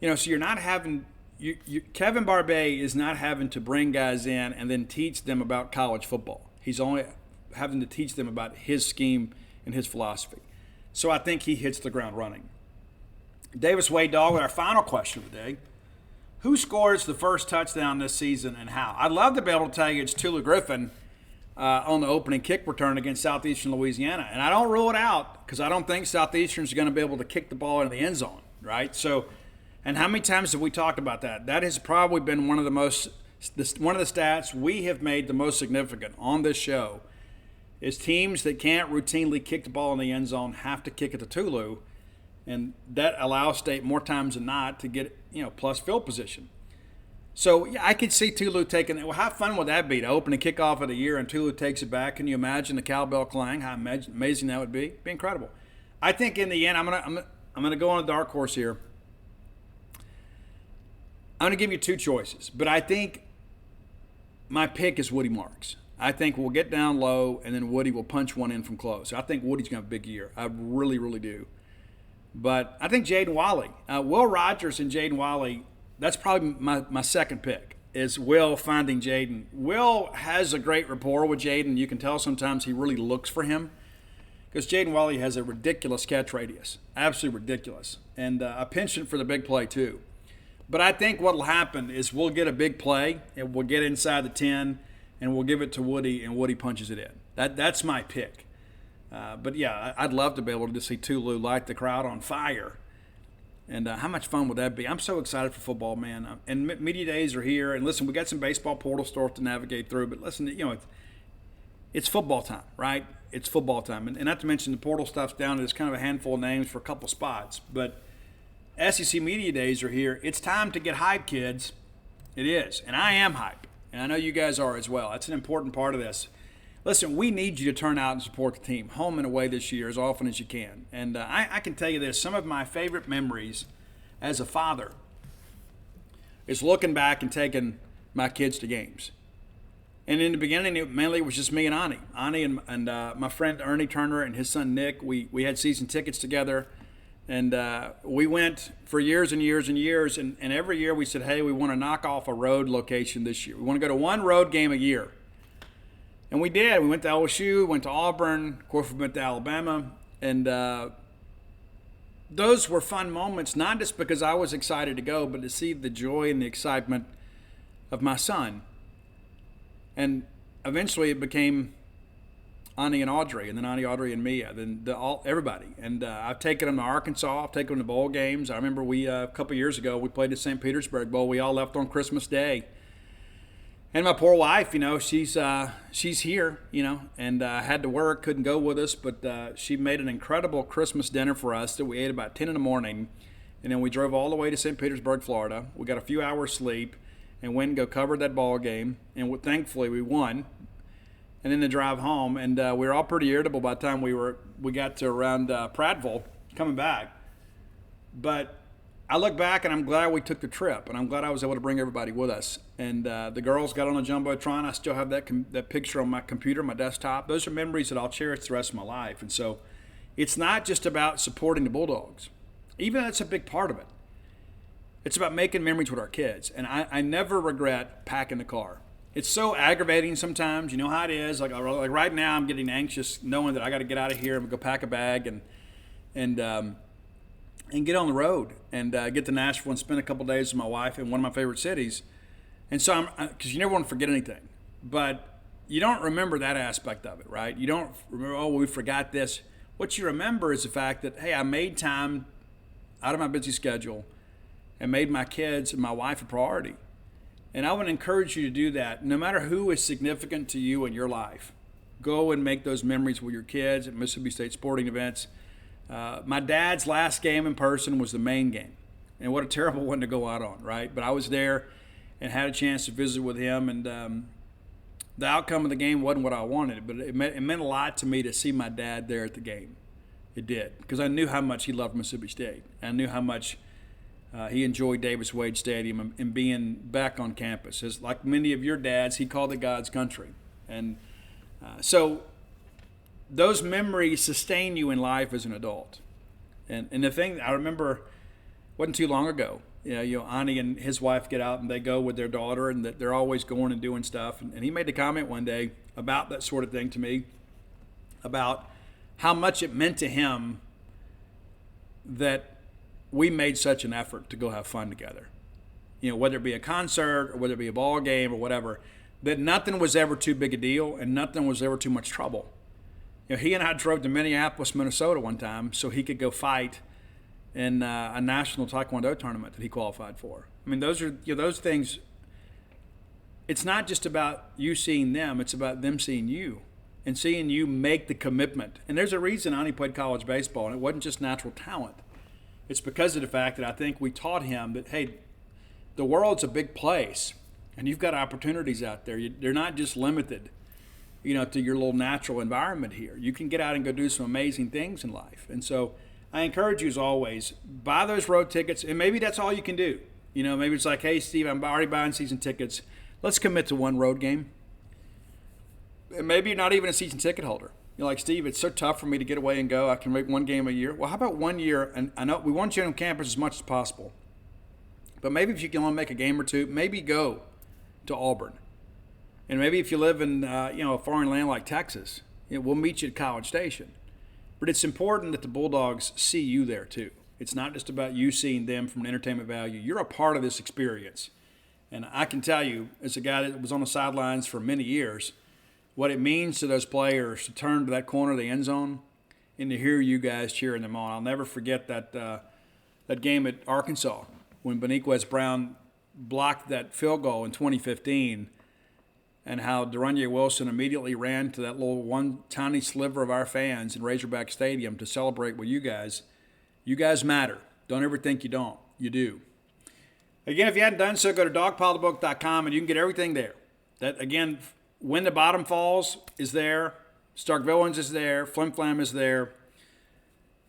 So you're not having Kevin Barbay is not having to bring guys in and then teach them about college football. He's only having to teach them about his scheme and his philosophy. So I think he hits the ground running. Davis Wade Dog with our final question of the day. Who scores the first touchdown this season and how? I'd love to be able to tell you it's Tulu Griffin on the opening kick return against Southeastern Louisiana. And I don't rule it out because I don't think Southeastern's going to be able to kick the ball into the end zone, right? So, and how many times have we talked about that? That has probably been one of the stats we have made the most significant on this show is teams that can't routinely kick the ball in the end zone have to kick it to Tulu, and that allows State more times than not to get plus field position. So yeah, I could see Tulu taking it. Well, how fun would that be to open a kickoff of the year and Tulu takes it back? Can you imagine the cowbell clang? How amazing that would be? It'd be incredible. I think in the end, I'm gonna go on a dark horse here. I'm gonna give you 2 choices, but I think my pick is Woody Marks. I think we'll get down low, and then Woody will punch one in from close. I think Woody's going to have a big year. I really, really do. But I think Jaden Walley. Will Rogers and Jaden Walley, that's probably my second pick, is Will finding Jaden. Will has a great rapport with Jaden. You can tell sometimes he really looks for him because Jaden Walley has a ridiculous catch radius, absolutely ridiculous, and a penchant for the big play too. But I think what will happen is we'll get a big play, and we'll get inside the 10, and we'll give it to Woody, and Woody punches it in. That's my pick. But, yeah, I'd love to be able to see Tulu light the crowd on fire. And how much fun would that be? I'm so excited for football, man. And media days are here. And, listen, we got some baseball portal stuff to navigate through. But, listen, it's football time, right? It's football time. And not to mention the portal stuff's down to just kind of a handful of names for a couple spots. But SEC media days are here. It's time to get hyped, kids. It is. And I am hyped. And I know you guys are as well. That's an important part of this. Listen, we need you to turn out and support the team, home and away this year, as often as you can. And I can tell you this, some of my favorite memories as a father is looking back and taking my kids to games. And in the beginning, mainly it was just me and Ani. Ani and my friend Ernie Turner and his son Nick, we had season tickets together. And we went for years and years and years, and every year we said, hey, we want to knock off a road location this year. We want to go to one road game a year. And we did. We went to LSU, went to Auburn, of course we went to Alabama. And those were fun moments, not just because I was excited to go, but to see the joy and the excitement of my son. And eventually it became Ani and Audrey, and then Ani, Audrey, and Mia, then everybody. And I've taken them to Arkansas. I've taken them to bowl games. I remember a couple years ago, we played the St. Petersburg Bowl. We all left on Christmas Day. And my poor wife, she's here, and had to work, couldn't go with us, but she made an incredible Christmas dinner for us that we ate about 10 in the morning. And then we drove all the way to St. Petersburg, Florida. We got a few hours sleep and went and go cover that ball game. And thankfully we won. And then the drive home, and we were all pretty irritable by the time we got to around Prattville coming back. But I look back and I'm glad we took the trip, and I'm glad I was able to bring everybody with us. And the girls got on a jumbotron. I still have that picture on my computer, my desktop. Those are memories that I'll cherish the rest of my life. And so it's not just about supporting the Bulldogs. Even that's a big part of it. It's about making memories with our kids. And I never regret packing the car. It's so aggravating sometimes. You know how it is. Like right now, I'm getting anxious knowing that I got to get out of here and go pack a bag and get on the road and get to Nashville and spend a couple days with my wife in one of my favorite cities. And so because you never want to forget anything, but you don't remember that aspect of it, right? You don't remember, oh, we forgot this. What you remember is the fact that, hey, I made time out of my busy schedule and made my kids and my wife a priority. And I would encourage you to do that. No matter who is significant to you in your life, go and make those memories with your kids at Mississippi State sporting events. My dad's last game in person was the Maine game. And what a terrible one to go out on, right? But I was there and had a chance to visit with him. And the outcome of the game wasn't what I wanted, but it meant a lot to me to see my dad there at the game. It did, because I knew how much he loved Mississippi State. I knew how much he enjoyed Davis Wade Stadium and being back on campus. As like many of your dads, he called it God's country. And so those memories sustain you in life as an adult. And the thing I remember wasn't too long ago, Ani and his wife get out and they go with their daughter, and that they're always going and doing stuff. And he made the comment one day about that sort of thing to me, about how much it meant to him that we made such an effort to go have fun together. Whether it be a concert or whether it be a ball game or whatever, that nothing was ever too big a deal and nothing was ever too much trouble. He and I drove to Minneapolis, Minnesota one time so he could go fight in a national taekwondo tournament that he qualified for. I mean, those are those things. It's not just about you seeing them; it's about them seeing you and seeing you make the commitment. And there's a reason Ani played college baseball, and it wasn't just natural talent. It's because of the fact that I think we taught him that, hey, the world's a big place, and you've got opportunities out there. They're not just limited, to your little natural environment here. You can get out and go do some amazing things in life. And so I encourage you, as always, buy those road tickets, and maybe that's all you can do. Maybe it's like, hey, Steve, I'm already buying season tickets. Let's commit to one road game. And maybe you're not even a season ticket holder. You're like, Steve, it's so tough for me to get away and go. I can make one game a year. Well, how about 1 year? And I know we want you on campus as much as possible. But maybe if you can only make a game or two, maybe go to Auburn. And maybe if you live in a foreign land like Texas, we'll meet you at College Station. But it's important that the Bulldogs see you there too. It's not just about you seeing them from an entertainment value. You're a part of this experience. And I can tell you, as a guy that was on the sidelines for many years, what it means to those players to turn to that corner of the end zone and to hear you guys cheering them on. I'll never forget that game at Arkansas when Beniquez Brown blocked that field goal in 2015, and how Deronye Wilson immediately ran to that little one tiny sliver of our fans in Razorback Stadium to celebrate with you guys. You guys matter. Don't ever think you don't. You do. Again, if you hadn't done so, go to dogpilethebook.com and you can get everything there. That, again, When the Bottom Falls is there. Stark Villains is there. Flim Flam is there.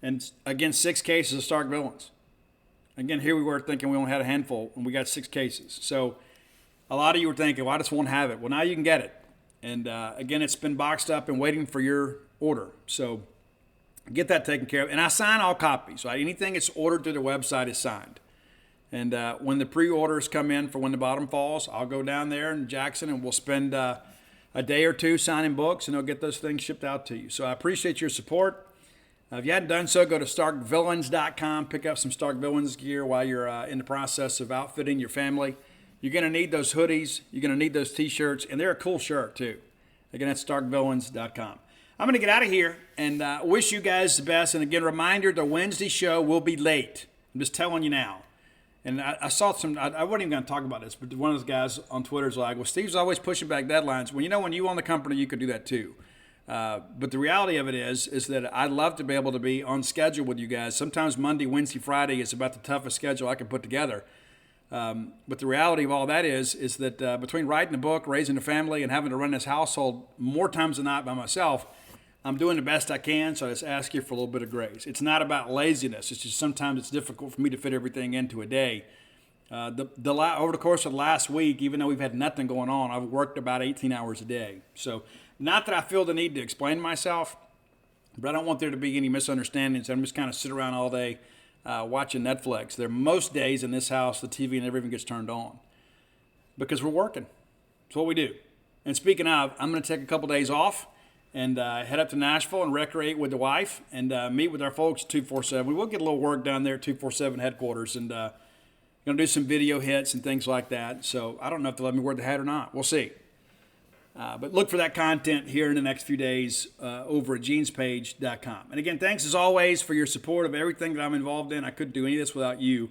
And, again, 6 cases of Stark Villains. Again, here we were thinking we only had a handful, and we got 6 cases. So a lot of you were thinking, well, I just won't have it. Well, now you can get it. And, again, it's been boxed up and waiting for your order. So get that taken care of. And I sign all copies, right? Anything that's ordered through the website is signed. And when the pre-orders come in for When the Bottom Falls, I'll go down there in Jackson and we'll spend a day or two signing books, and they'll get those things shipped out to you. So I appreciate your support. If you hadn't done so, go to starkvillains.com. Pick up some Stark Villains gear while you're in the process of outfitting your family. You're going to need those hoodies. You're going to need those T-shirts, and they're a cool shirt too. Again, that's starkvillains.com. I'm going to get out of here and wish you guys the best. And again, reminder, the Wednesday show will be late. I'm just telling you now. And I saw I wasn't even going to talk about this, but one of those guys on Twitter is like, well, Steve's always pushing back deadlines. Well, when you own the company, you could do that too. But the reality of it is that I'd love to be able to be on schedule with you guys. Sometimes Monday, Wednesday, Friday is about the toughest schedule I can put together. But the reality of all that is that between writing a book, raising a family, and having to run this household more times than not by myself, I'm doing the best I can, so I just ask you for a little bit of grace. It's not about laziness. It's just sometimes it's difficult for me to fit everything into a day. Over the course of the last week, even though we've had nothing going on, I've worked about 18 hours a day. So not that I feel the need to explain myself, but I don't want there to be any misunderstandings. I'm just kind of sit around all day watching Netflix. There are most days in this house, the TV never even gets turned on because we're working. It's what we do. And speaking of, I'm going to take a couple days off and head up to Nashville and recreate with the wife and meet with our folks at 247. We will get a little work down there at 247 headquarters and going to do some video hits and things like that. So I don't know if they'll let me wear the hat or not. We'll see. But look for that content here in the next few days over at Genespage.com. And again, thanks as always for your support of everything that I'm involved in. I couldn't do any of this without you.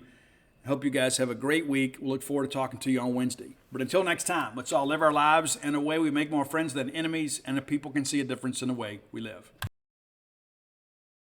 I hope you guys have a great week. We'll look forward to talking to you on Wednesday. But until next time, let's all live our lives in a way we make more friends than enemies and that people can see a difference in the way we live.